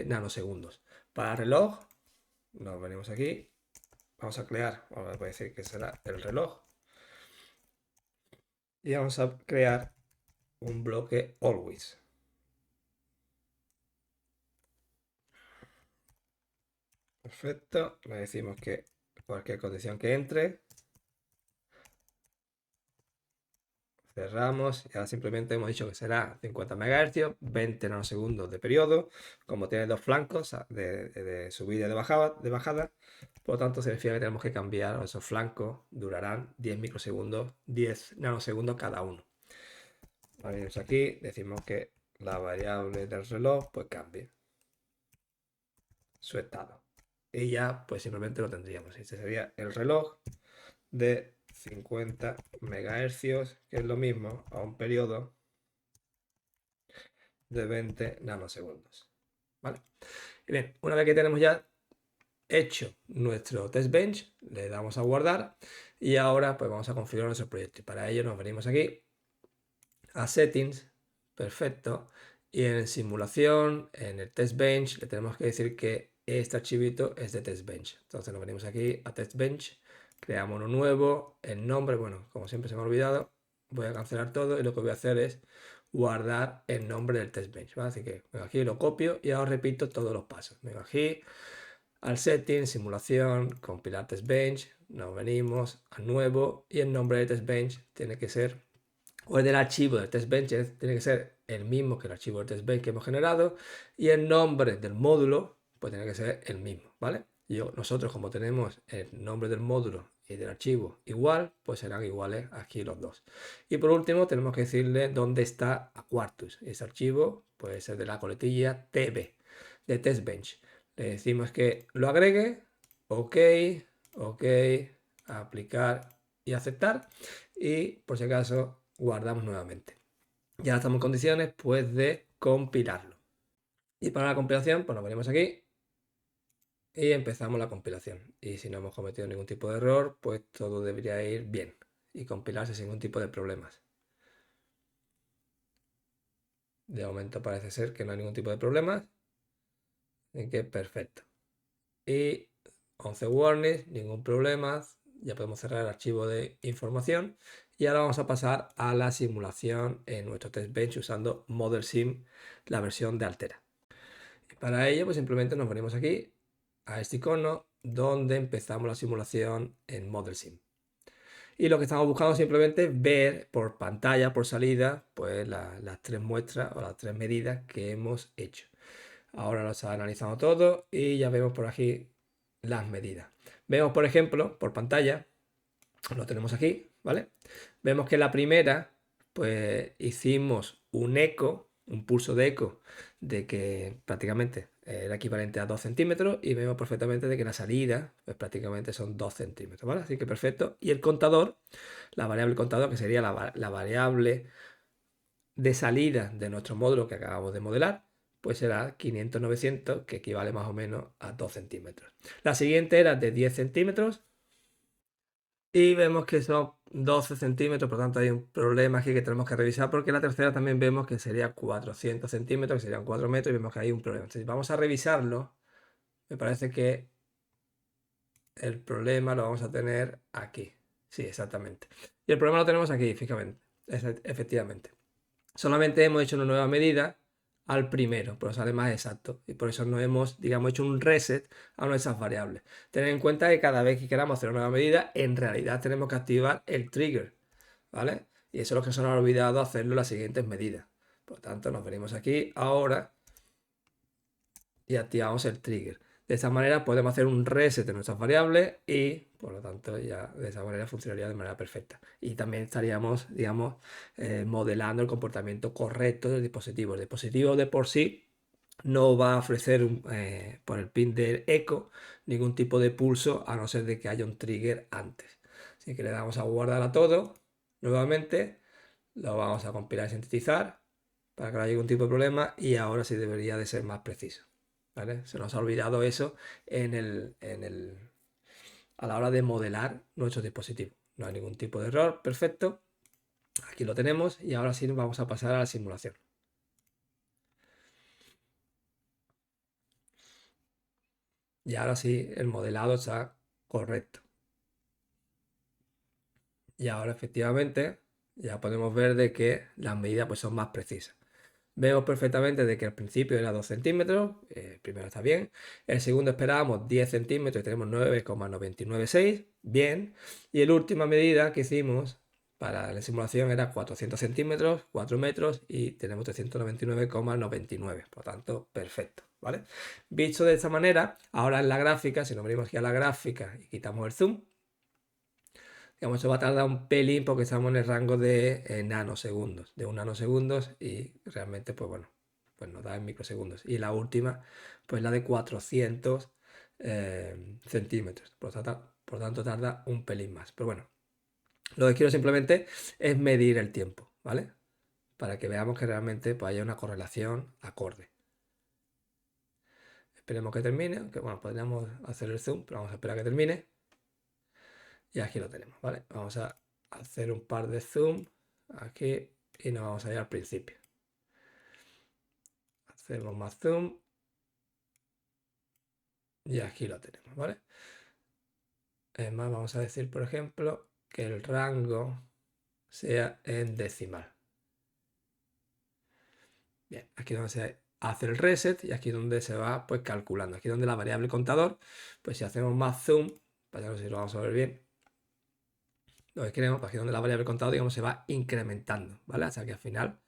nanosegundos. Para el reloj, nos venimos aquí, vamos a crear, vamos a decir que será el reloj, y vamos a crear un bloque always. Perfecto, le decimos que cualquier condición que entre, cerramos y ahora simplemente hemos dicho que será 50 MHz, 20 nanosegundos de periodo. Como tiene dos flancos de subida y de bajada, por lo tanto significa que tenemos que cambiar esos flancos, durarán 10 microsegundos, 10 nanosegundos cada uno. Venimos aquí, decimos que la variable del reloj pues cambie su estado. Y ya pues simplemente lo tendríamos. Este sería el reloj de 50 MHz, que es lo mismo a un periodo de 20 nanosegundos. ¿Vale? Y bien, una vez que tenemos ya hecho nuestro test bench, le damos a guardar y ahora pues vamos a configurar nuestro proyecto. Y para ello nos venimos aquí a settings, perfecto, y en simulación, en el test bench, le tenemos que decir que este archivito es de test bench. Entonces nos venimos aquí a test bench, creamos uno nuevo, el nombre, bueno, como siempre se me ha olvidado, voy a cancelar todo y lo que voy a hacer es guardar el nombre del test bench, ¿vale? Así que vengo aquí, lo copio y ahora repito todos los pasos. Vengo aquí al setting, simulación, compilar test bench, nos venimos a nuevo y el nombre del test bench tiene que ser, o el del archivo del test bench tiene que ser el mismo que el archivo del test bench que hemos generado y el nombre del módulo pues tiene que ser el mismo, ¿vale? Nosotros como tenemos el nombre del módulo y del archivo igual, pues serán iguales aquí los dos. Y por último tenemos que decirle dónde está Quartus. Ese archivo puede ser de la coletilla tb, de testbench. Le decimos que lo agregue, ok, ok, aplicar y aceptar. Y por si acaso guardamos nuevamente. Ya estamos en condiciones pues de compilarlo. Y para la compilación pues nos venimos aquí y empezamos la compilación. Y si no hemos cometido ningún tipo de error, pues todo debería ir bien y compilarse sin ningún tipo de problemas. De momento parece ser que no hay ningún tipo de problemas. Así que perfecto. Y 11 warnings, ningún problema. Ya podemos cerrar el archivo de información. Y ahora vamos a pasar a la simulación en nuestro test bench usando Model Sim, la versión de Altera. Y para ello, pues simplemente nos venimos aquí a este icono donde empezamos la simulación en Model Sim. Y lo que estamos buscando simplemente es ver por pantalla, por salida, pues las tres muestras o las tres medidas que hemos hecho. Ahora lo está analizando todo y ya vemos por aquí las medidas. Vemos, por ejemplo, por pantalla, lo tenemos aquí, ¿vale? Vemos que la primera, pues hicimos un eco, un pulso de eco, de que prácticamente era equivalente a 2 centímetros y vemos perfectamente de que la salida, pues prácticamente son 2 centímetros, ¿vale? Así que perfecto. Y el contador, la variable contador, que sería la variable de salida de nuestro módulo que acabamos de modelar, pues será 500-900, que equivale más o menos a 2 centímetros. La siguiente era de 10 centímetros y vemos que son 12 centímetros, por tanto hay un problema aquí que tenemos que revisar porque la tercera también vemos que sería 400 centímetros, que serían 4 metros y vemos que hay un problema. Entonces vamos a revisarlo. Me parece que el problema lo vamos a tener aquí. Sí, exactamente. Y el problema lo tenemos aquí, fíjate, efectivamente. Solamente hemos hecho una nueva medida al primero, pero sale más exacto. Y por eso no hemos, digamos, hecho un reset a nuestras variables. Tener en cuenta que cada vez que queramos hacer una nueva medida, en realidad tenemos que activar el trigger, ¿vale? Y eso es lo que se nos ha olvidado hacerlo en las siguientes medidas. Por lo tanto, nos venimos aquí ahora y activamos el trigger. De esta manera podemos hacer un reset de nuestras variables y por lo tanto ya de esa manera funcionaría de manera perfecta. Y también estaríamos, digamos, modelando el comportamiento correcto del dispositivo. El dispositivo de por sí no va a ofrecer por el pin del eco ningún tipo de pulso a no ser de que haya un trigger antes. Así que le damos a guardar a todo nuevamente, lo vamos a compilar y sintetizar para que no haya ningún tipo de problema y ahora sí debería de ser más preciso. ¿Vale? Se nos ha olvidado eso a la hora de modelar nuestro dispositivo. No hay ningún tipo de error, perfecto. Aquí lo tenemos y ahora sí vamos a pasar a la simulación. Y ahora sí el modelado está correcto. Y ahora efectivamente ya podemos ver de que las medidas pues, son más precisas. Vemos perfectamente de que al principio era 2 centímetros, el primero está bien, el segundo esperábamos 10 centímetros y tenemos 9,996, bien, y la última medida que hicimos para la simulación era 400 centímetros, 4 metros y tenemos 399,99, por tanto, perfecto, ¿vale? Visto de esta manera, ahora en la gráfica, si nos venimos aquí a la gráfica y quitamos el zoom, digamos, eso va a tardar un pelín porque estamos en el rango de nanosegundos, de 1 nanosegundos y realmente, pues bueno, pues nos da en microsegundos. Y la última, pues la de 400 centímetros. Por tanto, tarda un pelín más. Pero bueno, lo que quiero simplemente es medir el tiempo, ¿vale? Para que veamos que realmente pues, haya una correlación acorde. Esperemos que termine, aunque bueno, podríamos hacer el zoom, pero vamos a esperar a que termine. Y aquí lo tenemos, ¿vale? Vamos a hacer un par de zoom aquí y nos vamos a ir al principio. Hacemos más zoom y aquí lo tenemos, ¿vale? Además vamos a decir, por ejemplo, que el rango sea en decimal. Bien, aquí donde se hace el reset y aquí donde se va pues calculando. Aquí donde la variable contador, pues si hacemos más zoom, para ver si lo vamos a ver bien, lo que queremos, pues aquí donde la variable contador, digamos, se va incrementando, ¿vale? Hasta que al final,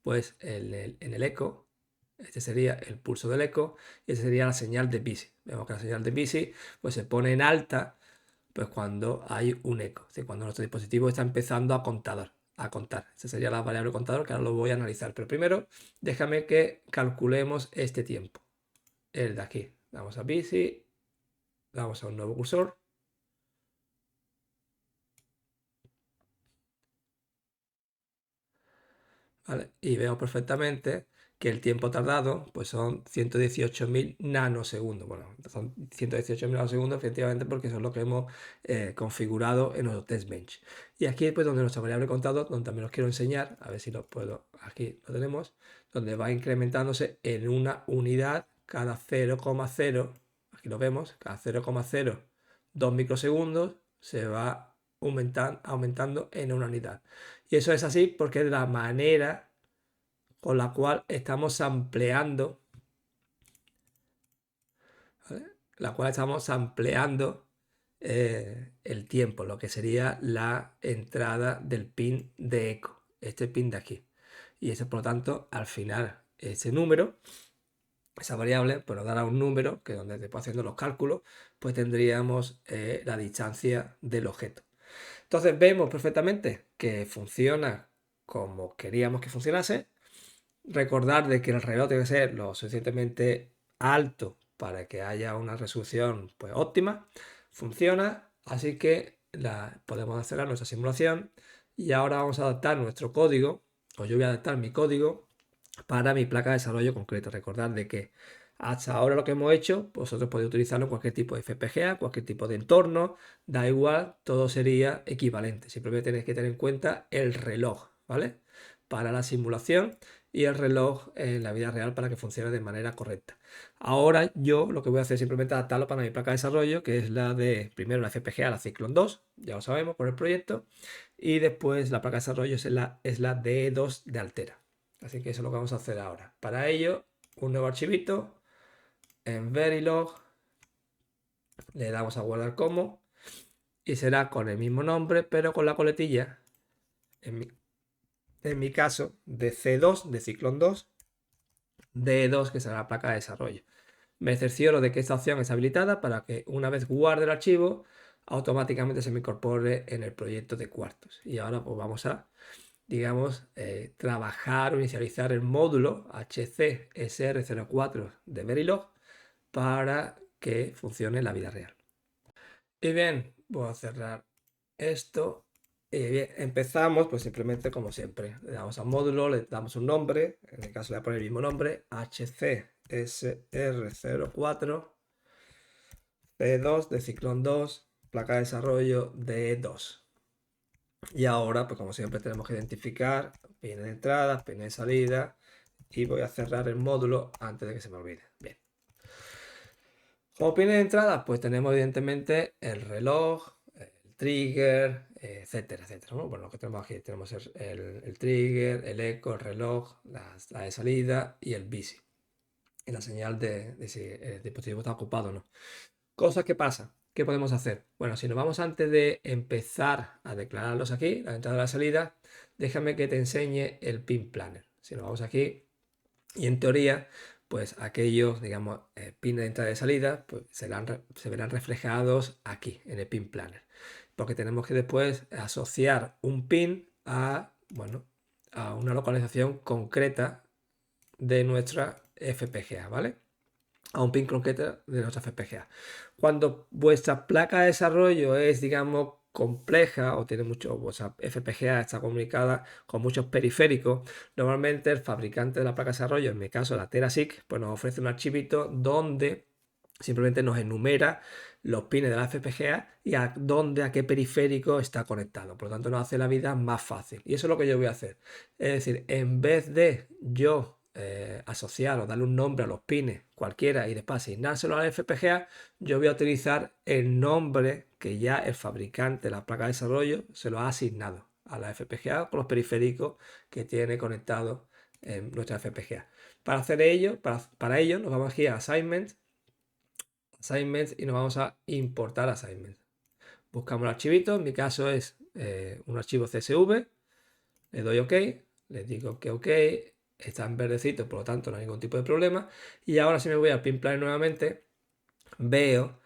pues en el eco, este sería el pulso del eco y esta sería la señal de bici. Vemos que la señal de bici pues se pone en alta pues cuando hay un eco, es decir, cuando nuestro dispositivo está empezando a contar. Esa sería la variable contador, que ahora lo voy a analizar. Pero primero, déjame que calculemos este tiempo. El de aquí. Damos a busy, damos a un nuevo cursor. ¿Vale? Y veo perfectamente que el tiempo tardado pues son 118.000 nanosegundos. Bueno, son 118.000 nanosegundos efectivamente porque eso es lo que hemos configurado en nuestro test bench. Y aquí es pues, donde nuestra variable contado, donde también os quiero enseñar, a ver si lo puedo, aquí lo tenemos, donde va incrementándose en una unidad cada 0,0, aquí lo vemos, cada 0,02 microsegundos se va aumentando en una unidad. Y eso es así porque es la manera con la cual estamos ampliando, ¿vale? La cual estamos ampliando el tiempo, lo que sería la entrada del pin de eco, este pin de aquí. Y ese, por lo tanto, al final, ese número, esa variable, pues nos dará un número que donde después haciendo los cálculos, pues tendríamos la distancia del objeto. Entonces vemos perfectamente que funciona como queríamos que funcionase. Recordar de que el reloj debe ser lo suficientemente alto para que haya una resolución pues, óptima. Funciona, así que podemos acelerar nuestra simulación y ahora vamos a adaptar nuestro código, o yo voy a adaptar mi código para mi placa de desarrollo concreto. Recordad de que hasta ahora lo que hemos hecho, vosotros podéis utilizarlo en cualquier tipo de FPGA, cualquier tipo de entorno, da igual, todo sería equivalente. Simplemente tenéis que tener en cuenta el reloj, ¿vale? Para la simulación y el reloj en la vida real para que funcione de manera correcta. Ahora yo lo que voy a hacer es simplemente adaptarlo para mi placa de desarrollo, que es la de, primero la FPGA, la Cyclone 2, ya lo sabemos por el proyecto, y después la placa de desarrollo es la D2 de Altera. Así que eso es lo que vamos a hacer ahora. Para ello, un nuevo archivito en Verilog, le damos a guardar como y será con el mismo nombre, pero con la coletilla, en mi caso, de C2, de Cyclone 2, D2, que será la placa de desarrollo. Me cercioro de que esta opción es habilitada para que una vez guarde el archivo, automáticamente se me incorpore en el proyecto de cuartos. Y ahora pues vamos a, digamos, trabajar o inicializar el módulo HC-SR04 de Verilog para que funcione en la vida real. Y bien, voy a cerrar esto. Y bien, empezamos pues simplemente como siempre. Le damos al módulo, le damos un nombre, en el caso le voy a poner el mismo nombre, HCSR04, C2 de Cyclone 2, placa de desarrollo D2. Y ahora, pues como siempre, tenemos que identificar pines de entrada, pines de salida. Y voy a cerrar el módulo antes de que se me olvide. Bien. Como pines de entrada, pues tenemos evidentemente el reloj, el trigger, etcétera, etcétera, ¿no? Bueno, lo que tenemos aquí, tenemos el trigger, el eco, el reloj, la de salida y el busy. Y la señal de si el dispositivo está ocupado o no. Cosas que pasan. ¿Qué podemos hacer? Bueno, si nos vamos antes de empezar a declararlos aquí, la entrada y la salida, déjame que te enseñe el pin planner. Si nos vamos aquí, y en teoría, pues aquellos, digamos, pines de entrada y de salida, pues se verán reflejados aquí, en el pin planner. Porque tenemos que después asociar un pin a, bueno, a una localización concreta de nuestra FPGA, ¿vale? A un pin concreto de nuestra FPGA. Cuando vuestra placa de desarrollo es, digamos, compleja o tiene mucho, vuestra FPGA está comunicada con muchos periféricos, normalmente el fabricante de la placa de desarrollo, en mi caso la TeraSIC, pues nos ofrece un archivito donde simplemente nos enumera los pines de la FPGA y a qué periférico está conectado. Por lo tanto, nos hace la vida más fácil. Y eso es lo que yo voy a hacer. Es decir, en vez de yo asociar o darle un nombre a los pines cualquiera y después asignárselo a la FPGA, yo voy a utilizar el nombre que ya el fabricante de la placa de desarrollo se lo ha asignado a la FPGA con los periféricos que tiene conectado en nuestra FPGA. Para hacer ello, para ello nos vamos aquí a Assignment, Assignments y nos vamos a importar Assignments. Buscamos el archivito, en mi caso es un archivo CSV, le doy OK, le digo que OK, está en verdecito, por lo tanto no hay ningún tipo de problema. Y ahora si me voy al pin planner nuevamente, veo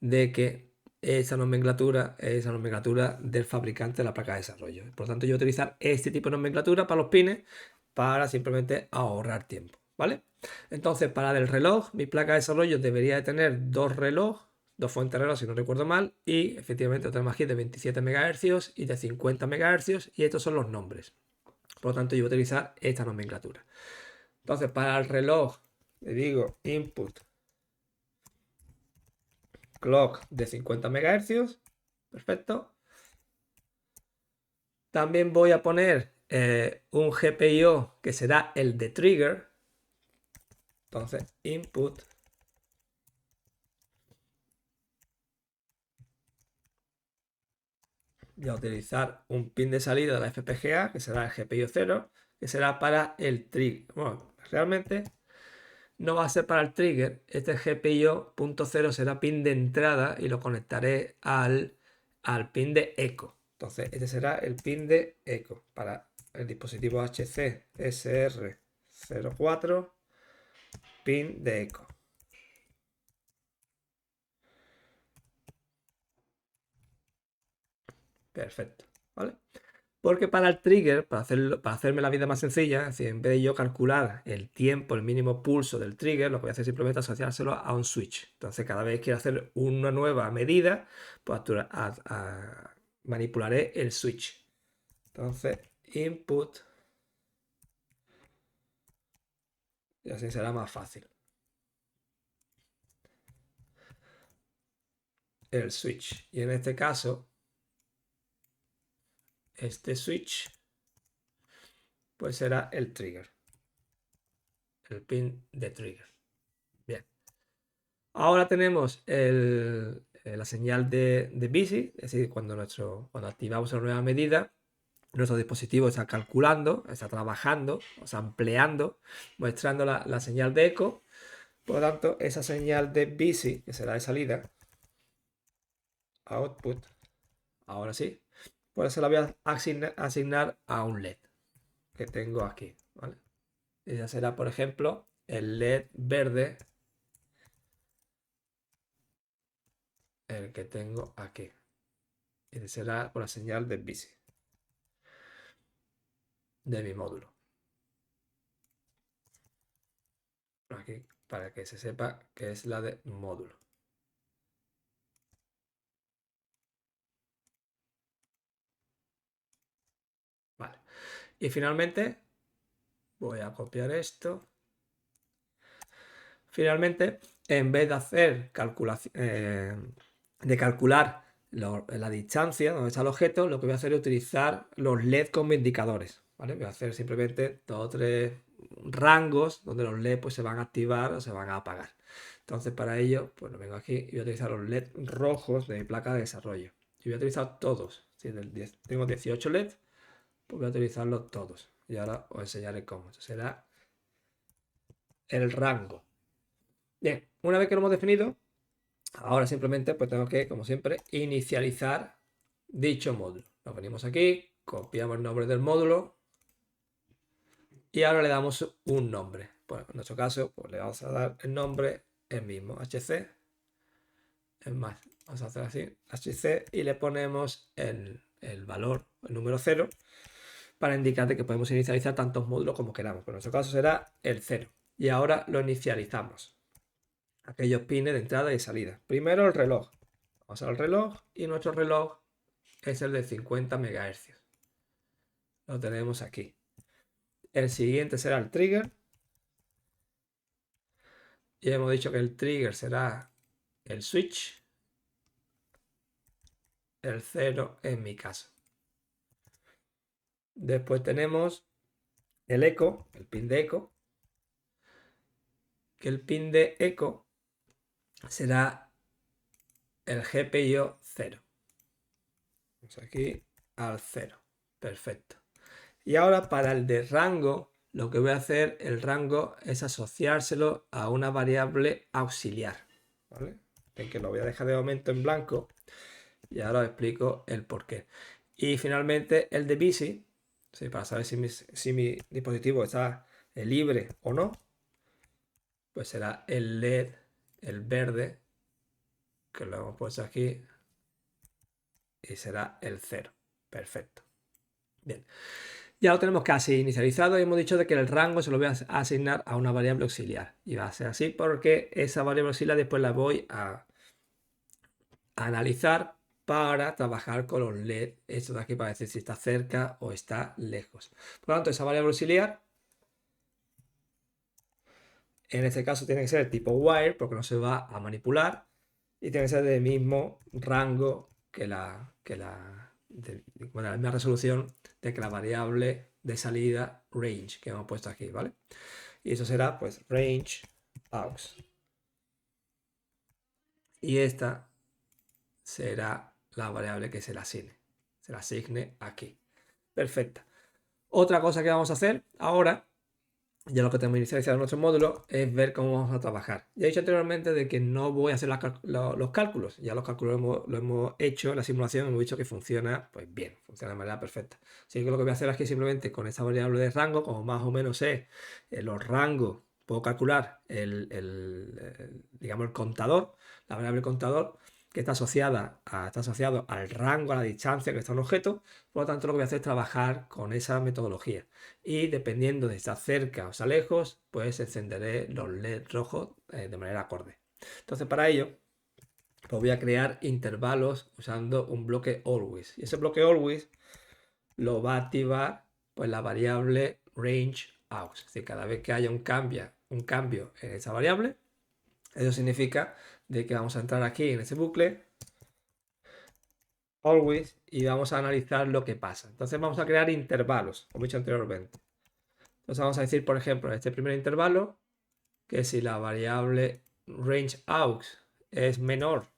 de que esa nomenclatura es esa nomenclatura del fabricante de la placa de desarrollo. Por lo tanto, yo voy a utilizar este tipo de nomenclatura para los pines para simplemente ahorrar tiempo, ¿vale? Entonces, para el reloj, mi placa de desarrollo debería de tener dos relojes, dos fuentes de reloj si no recuerdo mal, y efectivamente lo tenemos aquí de 27 MHz y de 50 MHz, y estos son los nombres. Por lo tanto, yo voy a utilizar esta nomenclatura. Entonces, para el reloj, le digo input clock de 50 MHz. Perfecto. También voy a poner un GPIO que será el de trigger. Entonces, input voy a utilizar un pin de salida de la FPGA, que será el GPIO 0, que será para el trigger. Bueno, realmente no va a ser para el trigger. Este GPIO.0 será pin de entrada y lo conectaré al pin de eco. Entonces, este será el pin de eco para el dispositivo HC SR04, pin de eco. Perfecto, ¿vale? Porque para el trigger, para hacerme la vida más sencilla, es decir, en vez de yo calcular el tiempo, el mínimo pulso del trigger, lo que voy a hacer simplemente es asociárselo a un switch. Entonces, cada vez que quiero hacer una nueva medida, pues manipularé el switch. Entonces, input. Y así será más fácil. El switch. Y en este caso, este switch, pues será el trigger. El pin de trigger. Bien. Ahora tenemos la señal de busy, es decir, cuando activamos una nueva medida, nuestro dispositivo está calculando, está trabajando, o sea, ampliando, mostrando la señal de eco. Por lo tanto, esa señal de busy, que será de salida, output, ahora sí, pues se la voy a asignar a un LED que tengo aquí, ¿vale? Y ya será, por ejemplo, el LED verde, el que tengo aquí. Y será por la señal de busy de mi módulo. Aquí, para que se sepa que es la de módulo. Vale. Y finalmente, voy a copiar esto. Finalmente, en vez de hacer calcular la distancia donde está el objeto, lo que voy a hacer es utilizar los LED como indicadores. ¿Vale? Voy a hacer simplemente 2 o 3 rangos donde los LED pues, se van a activar o se van a apagar. Entonces, para ello, pues lo vengo aquí y voy a utilizar los LED rojos de mi placa de desarrollo. Y voy a utilizar todos. Si tengo 18 LED, pues voy a utilizarlos todos. Y ahora os enseñaré cómo. Esto será el rango. Bien, una vez que lo hemos definido, ahora simplemente pues tengo que, como siempre, inicializar dicho módulo. Nos venimos aquí, copiamos el nombre del módulo y ahora le damos un nombre. Pues en nuestro caso, pues le vamos a dar el nombre el mismo, HC. Es más, vamos a hacer así, HC, y le ponemos el valor, el número 0, para indicar que podemos inicializar tantos módulos como queramos. Pero en nuestro caso será el 0. Y ahora lo inicializamos. Aquellos pines de entrada y salida. Primero el reloj. Vamos al reloj y nuestro reloj es el de 50 MHz. Lo tenemos aquí. El siguiente será el trigger. Y hemos dicho que el trigger será el switch. El 0 en mi caso. Después tenemos el eco, el pin de eco. Que el pin de eco será el GPIO 0. Vamos aquí al 0. Perfecto. Y ahora para el de rango, lo que voy a hacer, el rango, es asociárselo a una variable auxiliar. ¿Vale? En que lo voy a dejar de momento en blanco y ahora os explico el por qué. Y finalmente el de busy, ¿sí? Para saber si mi dispositivo está libre o no, pues será el LED, el verde, que lo hemos puesto aquí, y será el 0. Perfecto. Bien. Ya lo tenemos casi inicializado y hemos dicho de que el rango se lo voy a asignar a una variable auxiliar. Y va a ser así porque esa variable auxiliar después la voy a analizar para trabajar con los LED, esto de aquí para decir si está cerca o está lejos. Por lo tanto, esa variable auxiliar, en este caso tiene que ser tipo wire porque no se va a manipular y tiene que ser del mismo rango que la misma resolución de que la variable de salida range que hemos puesto aquí, ¿vale? Y eso será pues range aux. Y esta será la variable que se la asigne aquí. Perfecta. Otra cosa que vamos a hacer ahora, ya lo que tenemos inicializado en nuestro módulo, es ver cómo vamos a trabajar. Ya he dicho anteriormente de que no voy a hacer los cálculos. Ya los cálculos lo hemos hecho en la simulación, hemos visto que funciona pues bien, funciona de manera perfecta. Así que lo que voy a hacer aquí simplemente con esta variable de rango, como más o menos sé los rangos, puedo calcular digamos el contador, la variable contador, que está asociado al rango, a la distancia que está un objeto. Por lo tanto, lo que voy a hacer es trabajar con esa metodología. Y dependiendo de si está cerca o está lejos, pues encenderé los LED rojos de manera acorde. Entonces, para ello, pues voy a crear intervalos usando un bloque always. Y ese bloque always lo va a activar pues la variable range aux. Es decir, cada vez que haya un cambio en esa variable, eso significa de que vamos a entrar aquí en ese bucle always y vamos a analizar lo que pasa. Entonces vamos a crear intervalos, como he dicho anteriormente. Entonces vamos a decir, por ejemplo, en este primer intervalo, que si la variable range aux es menor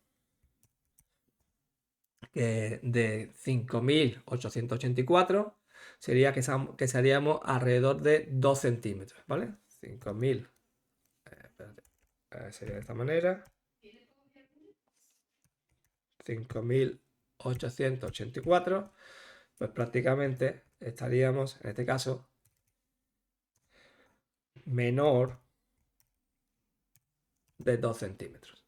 que de 5.884, sería que seríamos alrededor de 2 centímetros, ¿vale? 5.000, sería de esta manera. 5.884, pues prácticamente estaríamos, en este caso, menor de 2 centímetros.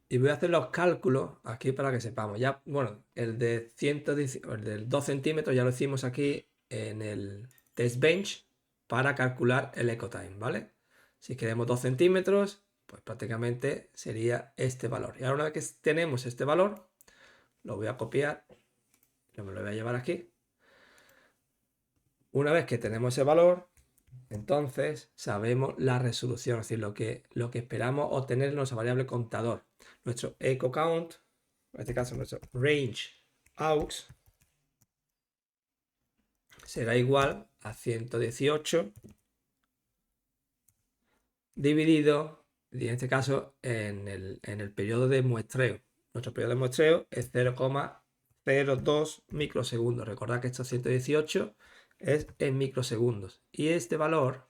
Y voy a hacer los cálculos aquí para que sepamos. Ya, bueno, el de 110, el del 2 centímetros ya lo hicimos aquí en el test bench para calcular el echo time, ¿vale? Si queremos 2 centímetros, pues prácticamente sería este valor. Y ahora una vez que tenemos este valor, lo voy a copiar, yo me lo voy a llevar aquí. Una vez que tenemos ese valor, entonces sabemos la resolución, es decir, lo que esperamos obtener en nuestra variable contador. Nuestro echo count, en este caso nuestro range aux, será igual a 118 dividido, y en este caso, en el periodo de muestreo. Nuestro periodo de muestreo es 0,02 microsegundos. Recordad que estos 118 es en microsegundos. Y este valor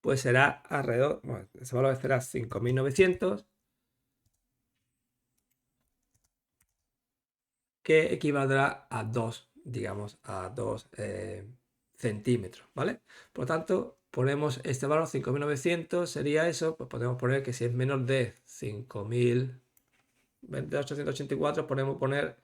pues será alrededor, bueno, ese valor será 5.900, que equivaldrá a 2, digamos, a 2 centímetros, ¿vale? Por lo tanto, ponemos este valor, 5.900, sería eso, pues podemos poner que si es menor de 5.884, podemos poner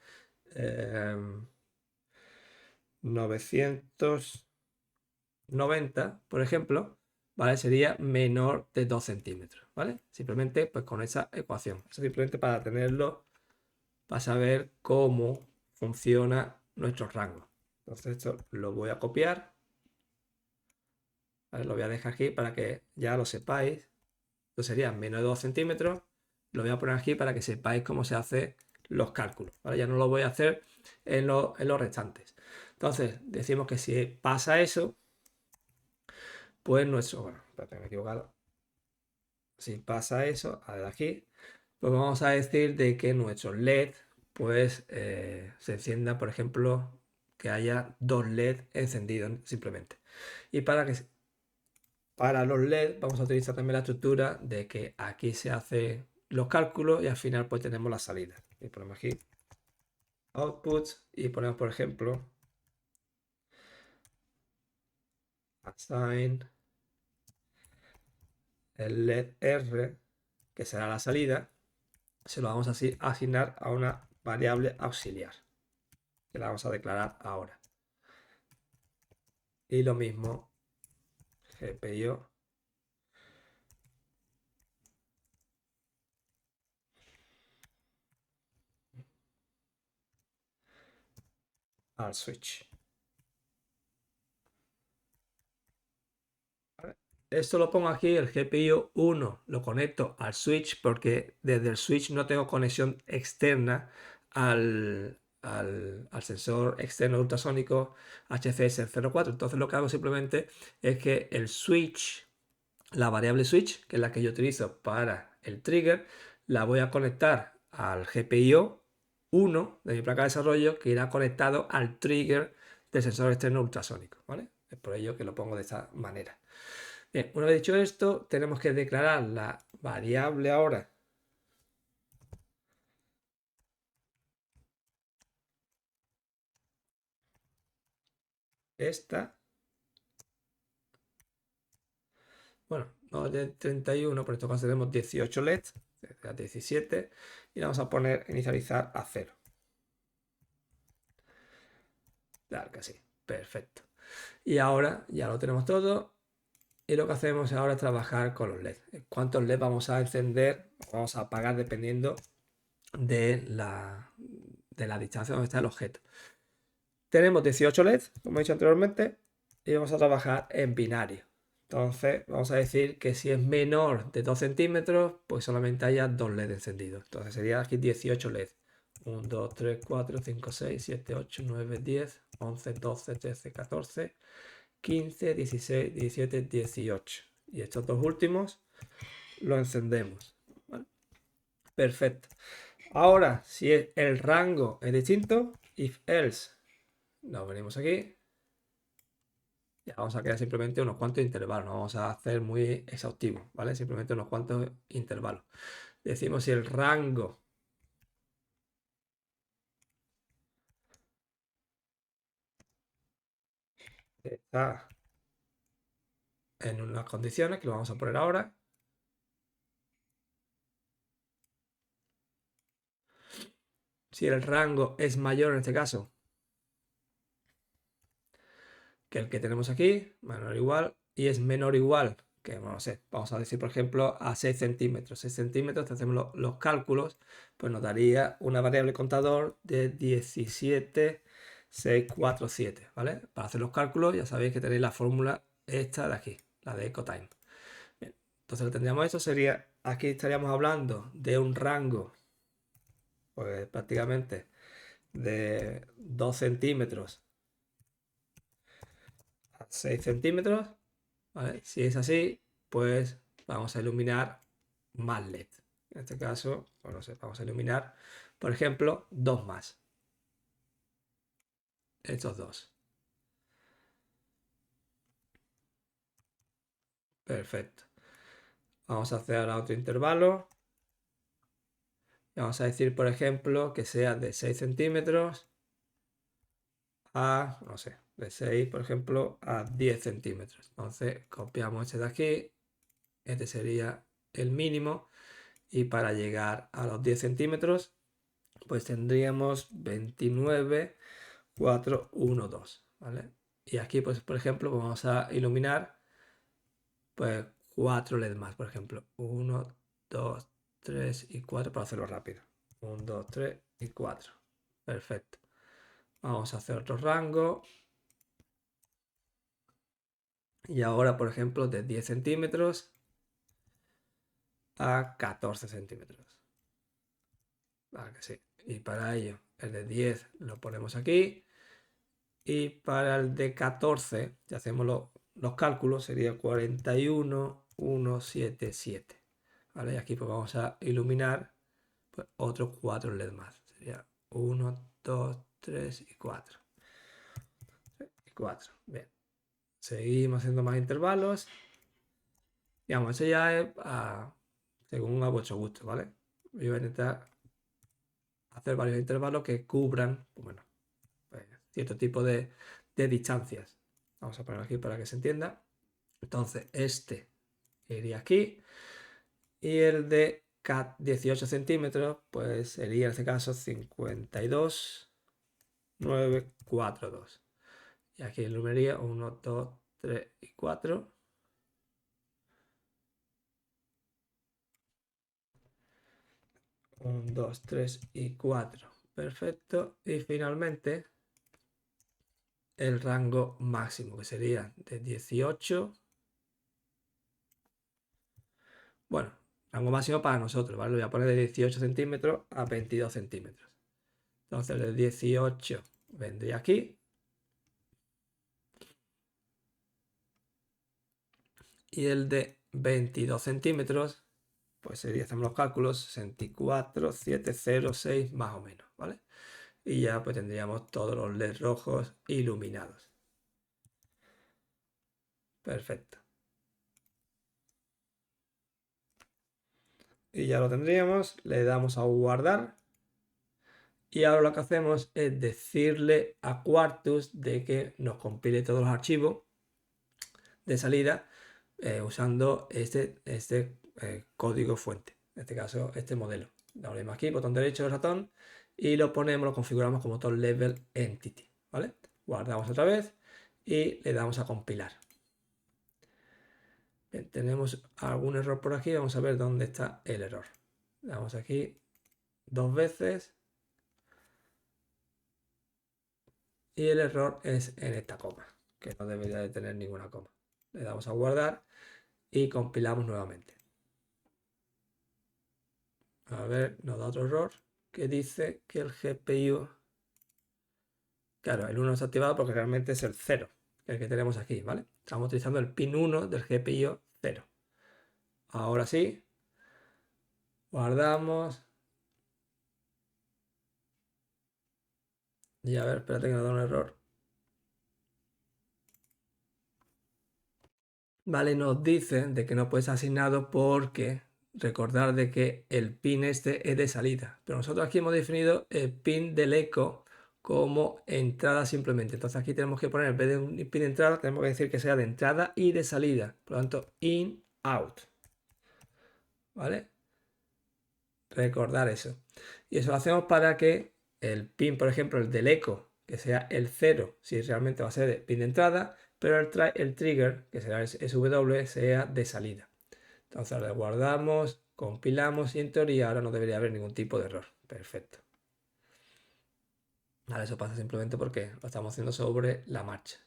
990, por ejemplo, ¿vale? Sería menor de 2 centímetros, ¿vale? Simplemente pues con esa ecuación. Eso simplemente para tenerlo, para saber cómo funciona nuestro rango. Entonces esto lo voy a copiar. ¿Vale? Lo voy a dejar aquí para que ya lo sepáis. Esto sería menos de 2 centímetros. Lo voy a poner aquí para que sepáis cómo se hacen los cálculos. ¿Vale? Ya no lo voy a hacer en los restantes. Entonces decimos que si pasa eso, pues nuestro... Bueno, espérate, me he equivocado. Si pasa eso, a ver aquí, pues vamos a decir de que nuestro LED pues se encienda, por ejemplo, que haya 2 LED encendidos simplemente. Y para los LED vamos a utilizar también la estructura de que aquí se hacen los cálculos y al final pues tenemos la salida. Y ponemos aquí outputs y ponemos, por ejemplo, assign el LED R, que será la salida, se lo vamos a asignar a una variable auxiliar, que la vamos a declarar ahora. Y lo mismo, GPIO al switch. Esto lo pongo aquí, el GPIO 1 lo conecto al switch porque desde el switch no tengo conexión externa al sensor externo ultrasónico HCS 04. Entonces lo que hago simplemente es que el switch, la variable switch, que es la que yo utilizo para el trigger, la voy a conectar al GPIO 1 de mi placa de desarrollo, que irá conectado al trigger del sensor externo ultrasónico, ¿vale? Es por ello que lo pongo de esta manera. Bien, una vez dicho esto, tenemos que declarar la variable ahora. Esta. Bueno, no de 31, por este caso tenemos 18 LEDs, 17, y vamos a poner inicializar a 0. Claro que sí, perfecto. Y ahora ya lo tenemos todo. Y lo que hacemos ahora es trabajar con los LEDs. ¿Cuántos LEDs vamos a encender? Vamos a apagar dependiendo de la distancia donde está el objeto. Tenemos 18 LEDs, como he dicho anteriormente, y vamos a trabajar en binario. Entonces, vamos a decir que si es menor de 2 centímetros, pues solamente haya 2 LEDs encendidos. Entonces sería aquí 18 LEDs. 1, 2, 3, 4, 5, 6, 7, 8, 9, 10, 11, 12, 13, 14, 15, 16, 17, 18. Y estos dos últimos los encendemos. ¿Vale? Perfecto. Ahora, si el rango es distinto, if else, nos venimos aquí. Ya vamos a crear simplemente unos cuantos intervalos, no vamos a hacer muy exhaustivo, ¿vale? Simplemente unos cuantos intervalos. Decimos si el rango está en unas condiciones que lo vamos a poner ahora. Si el rango es mayor en este caso que el que tenemos aquí, menor o igual, y es menor o igual que, no sé, vamos a decir por ejemplo a 6 centímetros. 6 centímetros, si hacemos los cálculos, pues nos daría una variable contador de 17,647, ¿vale? Para hacer los cálculos ya sabéis que tenéis la fórmula esta de aquí, la de EcoTime. Bien, entonces lo tendríamos esto, sería, aquí estaríamos hablando de un rango, pues prácticamente de 2 centímetros a 6 centímetros, ¿vale? Si es así, pues vamos a iluminar más LED. En este caso, pues no sé, vamos a iluminar, por ejemplo, dos más. Estos dos. Perfecto. Vamos a hacer ahora otro intervalo. Vamos a decir, por ejemplo, que sea de 6 centímetros a, no sé, de 6, por ejemplo, a 10 centímetros. Entonces, copiamos este de aquí. Este sería el mínimo. Y para llegar a los 10 centímetros, pues tendríamos 29,412, ¿vale? Y aquí, pues, por ejemplo, vamos a iluminar, pues, 4 LED más, por ejemplo. 1, 2, 3 y 4 para hacerlo rápido. 1, 2, 3 y 4. Perfecto. Vamos a hacer otro rango. Y ahora, por ejemplo, de 10 centímetros a 14 centímetros. Vale, que sí. Y para ello, el de 10 lo ponemos aquí. Y para el de 14, si hacemos los cálculos, sería 41,177. ¿Vale? Y aquí pues vamos a iluminar pues, otros 4 LED más. Sería 1, 2, 3 y 4. 4. Bien. Seguimos haciendo más intervalos. Digamos, eso ya es según a vuestro gusto, ¿vale? Yo voy a intentar hacer varios intervalos que cubran, pues, bueno, pues, cierto tipo de distancias. Vamos a poner aquí para que se entienda. Entonces, este iría aquí. Y el de cat 18 centímetros, pues sería en este caso 52,942. Y aquí el numería 1, 2, 3 y 4. Un, 2, 3 y 4. Perfecto. Y finalmente el rango máximo, que sería de 18. Bueno, rango máximo para nosotros, ¿vale? Lo voy a poner de 18 centímetros a 22 centímetros. Entonces el de 18 vendría aquí. Y el de 22 centímetros, pues sería, hacemos los cálculos, 64,706 más o menos, ¿vale? Y ya pues tendríamos todos los LEDs rojos iluminados. Perfecto. Y ya lo tendríamos, le damos a guardar. Y ahora lo que hacemos es decirle a Quartus de que nos compile todos los archivos de salida usando este código fuente, en este caso este modelo. Le abrimos aquí, botón derecho del ratón y lo ponemos, lo configuramos como top level entity, ¿vale? Guardamos otra vez y le damos a compilar. Bien, tenemos algún error por aquí, vamos a ver dónde está el error. Le damos aquí 2 veces y el error es en esta coma, que no debería de tener ninguna coma. Le damos a guardar y compilamos nuevamente. A ver, nos da otro error que dice que el GPIO... Claro, el 1 está activado porque realmente es el 0, el que tenemos aquí, ¿vale? Estamos utilizando el pin 1 del GPIO 0. Ahora sí, guardamos. Y a ver, espérate que nos da un error. Vale, nos dice de que no puede ser asignado porque recordar de que el pin este es de salida. Pero nosotros aquí hemos definido el pin del eco como entrada simplemente. Entonces aquí tenemos que poner, en vez de un pin de entrada, tenemos que decir que sea de entrada y de salida. Por lo tanto, in, out. ¿Vale? Recordar eso. Y eso lo hacemos para que el pin, por ejemplo, el del eco, que sea el 0, si realmente va a ser el pin de entrada, pero el trigger, que será el SW, sea de salida. Entonces ahora guardamos, compilamos y en teoría ahora no debería haber ningún tipo de error. Perfecto. Vale, eso pasa simplemente porque lo estamos haciendo sobre la marcha.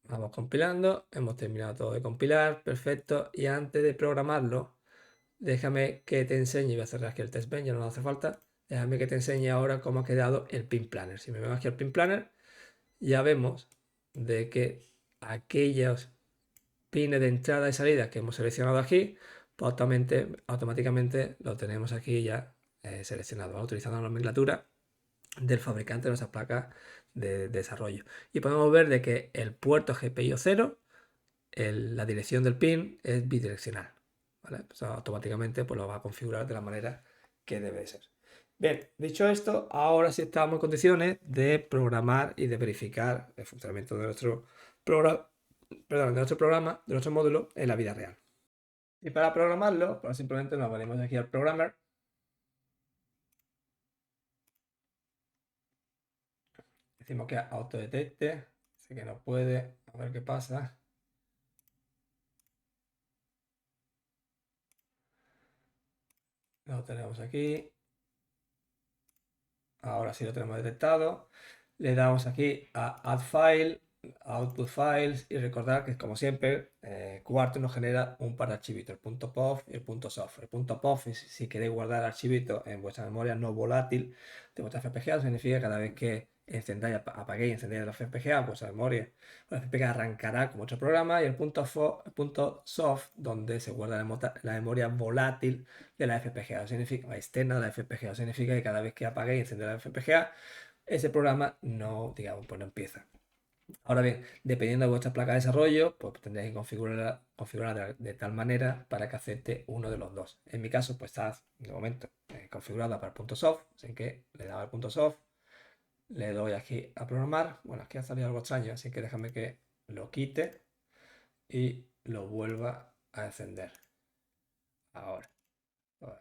Vamos compilando, hemos terminado todo de compilar, perfecto. Y antes de programarlo, déjame que te enseñe, voy a cerrar aquí el test bench, ya no hace falta. Déjame que te enseñe ahora cómo ha quedado el pin planner. Si me veo aquí al pin planner, ya vemos de que aquellos pines de entrada y salida que hemos seleccionado aquí, pues automáticamente lo tenemos aquí ya seleccionado, ¿vale? Utilizando la nomenclatura del fabricante de nuestras placas de desarrollo. Y podemos ver de que el puerto GPIO 0, la dirección del pin es bidireccional, ¿vale? Pues automáticamente pues, lo va a configurar de la manera que debe ser. Bien, dicho esto, ahora sí estamos en condiciones de programar y de verificar el funcionamiento de nuestro programa, de nuestro módulo en la vida real. Y para programarlo, pues simplemente nos venimos aquí al programmer. Decimos que autodetecte, así que no puede, a ver qué pasa. Lo tenemos aquí. Ahora sí lo tenemos detectado. Le damos aquí a Add File, Output Files y recordar que como siempre Quartus nos genera un par de archivitos, el .pof y el .soft. El .pof es si queréis guardar archivitos en vuestra memoria no volátil de vuestra FPGA, significa que cada vez que encendáis, apaguéis y encendáis la FPGA, vuestra memoria, la FPGA arrancará como otro programa y el .soft donde se guarda la memoria volátil de la FPGA, significa, externa de la FPGA, significa que cada vez que apaguéis y encendéis la FPGA, ese programa no, digamos, pues no empieza. Ahora bien, dependiendo de vuestra placa de desarrollo, pues tendréis que configurarla de tal manera para que acepte uno de los dos. En mi caso, pues está de momento configurada para el .soft, así que le doy al .soft, le doy aquí a programar. Bueno, aquí ha salido algo extraño, así que déjame que lo quite y lo vuelva a encender. Ahora,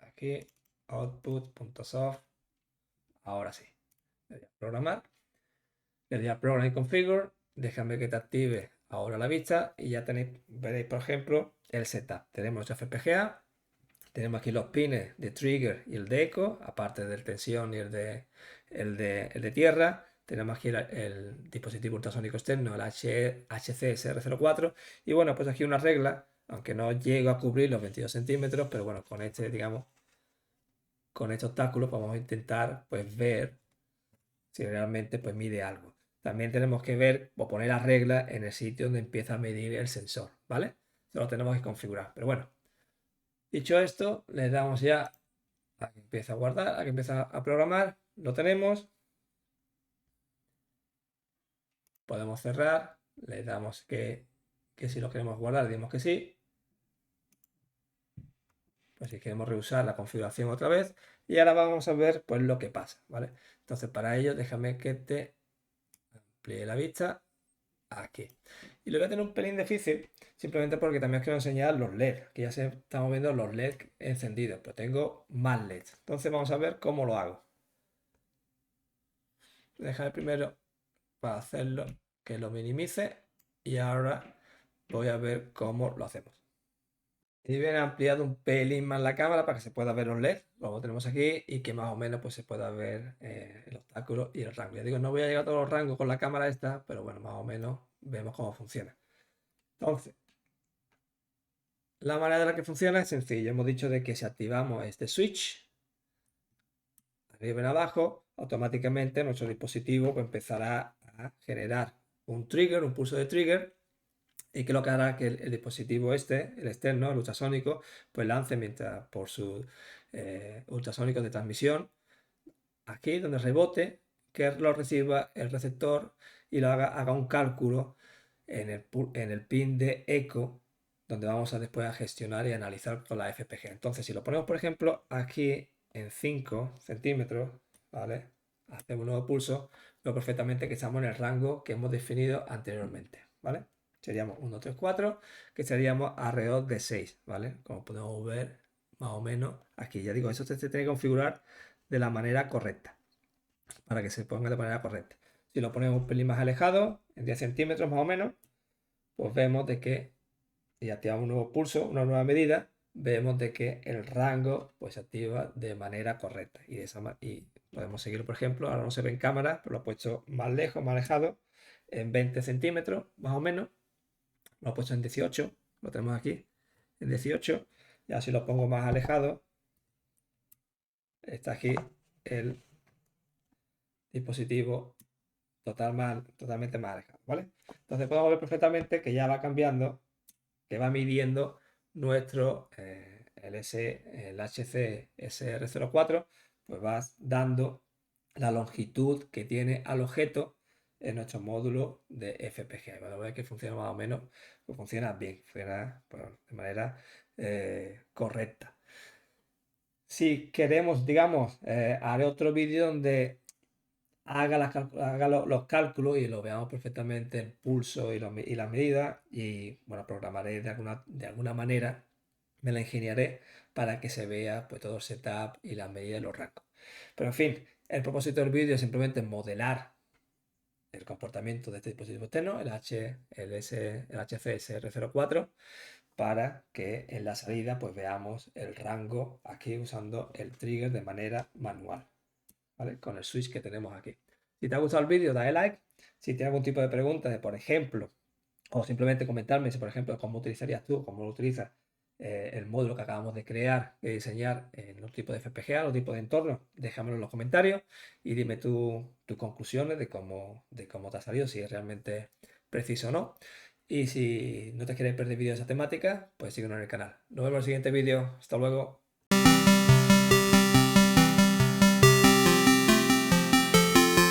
aquí, output.soft. Ahora sí. Le voy a programar. Le doy a Program y Configure. Déjame que te active ahora la vista y ya tenéis, veréis, por ejemplo, el setup. Tenemos nuestro FPGA. Tenemos aquí los pines de trigger y el de eco, aparte del tensión y el de tierra. Tenemos aquí el dispositivo ultrasónico externo, el HCSR04. Y bueno, pues aquí una regla, aunque no llego a cubrir los 22 centímetros, pero bueno, con este, digamos, con este obstáculo vamos a intentar pues ver si realmente pues mide algo. También tenemos que ver o poner la regla en el sitio donde empieza a medir el sensor, ¿vale? Eso lo tenemos que configurar. Pero bueno, dicho esto, le damos ya a que empiece a guardar, a que empiece a programar. Lo tenemos. Podemos cerrar. Le damos que si lo queremos guardar, le dimos que sí. Pues si queremos reusar la configuración otra vez. Y ahora vamos a ver pues lo que pasa, ¿vale? Entonces para ello déjame que te amplíe la vista aquí. Y lo voy a tener un pelín difícil, simplemente porque también os quiero enseñar los LED, que ya estamos viendo los LED encendidos, pero tengo más LEDs. Entonces vamos a ver cómo lo hago. Déjame primero para hacerlo que lo minimice y ahora voy a ver cómo lo hacemos. Y bien ampliado un pelín más la cámara para que se pueda ver los LED, lo tenemos aquí y que más o menos pues se pueda ver el obstáculo y el rango. Ya digo, no voy a llegar a todos los rangos con la cámara esta, pero bueno, más o menos vemos cómo funciona. Entonces, la manera de la que funciona es sencilla. Hemos dicho de que si activamos este switch, arriba y abajo, automáticamente nuestro dispositivo pues, empezará a generar un trigger, un pulso de trigger, y que lo que hará que el dispositivo este, el externo, el ultrasónico, pues lance mientras por su ultrasónico de transmisión, aquí donde rebote, que lo reciba el receptor y lo haga un cálculo en el pin de eco, donde vamos a después a gestionar y analizar con la FPG. Entonces, si lo ponemos, por ejemplo, aquí en 5 centímetros, ¿vale? Hacemos un nuevo pulso, veo perfectamente que estamos en el rango que hemos definido anteriormente, ¿vale? Seríamos 1, 3, 4, que seríamos alrededor de 6, ¿vale? Como podemos ver más o menos aquí. Ya digo, eso se tiene que configurar de la manera correcta, para que se ponga de manera correcta. Si lo ponemos un pelín más alejado, en 10 centímetros más o menos, pues vemos de que si activamos un nuevo pulso, una nueva medida, vemos de que el rango pues, se activa de manera correcta. Y podemos seguir, por ejemplo, ahora no se ve en cámara, pero lo he puesto más lejos, más alejado, en 20 centímetros más o menos. Lo he puesto en 18, lo tenemos aquí, en 18. Ya si lo pongo más alejado, está aquí el dispositivo totalmente más alejado, ¿vale? Entonces podemos ver perfectamente que ya va cambiando, que va midiendo nuestro el HC SR04, pues va dando la longitud que tiene al objeto en nuestro módulo de FPGA. Van a ver que funciona más o menos, pues funciona bien, funciona pues, de manera correcta. Si queremos, digamos, haré otro vídeo donde haga los cálculos y lo veamos perfectamente el pulso y la medida y bueno, programaré de alguna manera, me la ingeniaré para que se vea pues todo el setup y las medidas y los rangos. Pero en fin, el propósito del vídeo es simplemente modelar el comportamiento de este dispositivo externo, el HCSR04, para que en la salida pues veamos el rango aquí usando el trigger de manera manual, ¿vale? Con el switch que tenemos aquí. Si te ha gustado el vídeo, dale like. Si tienes algún tipo de pregunta de, por ejemplo, o simplemente comentarme si, por ejemplo, cómo utilizarías tú, cómo lo utilizas el módulo que acabamos de crear y diseñar en los tipos de FPGA, los tipos de entornos, déjamelo en los comentarios y dime tus conclusiones de cómo te ha salido, si es realmente preciso o no. Y si no te quieres perder vídeos de esa temática, pues síguenos en el canal. Nos vemos en el siguiente vídeo. Hasta luego.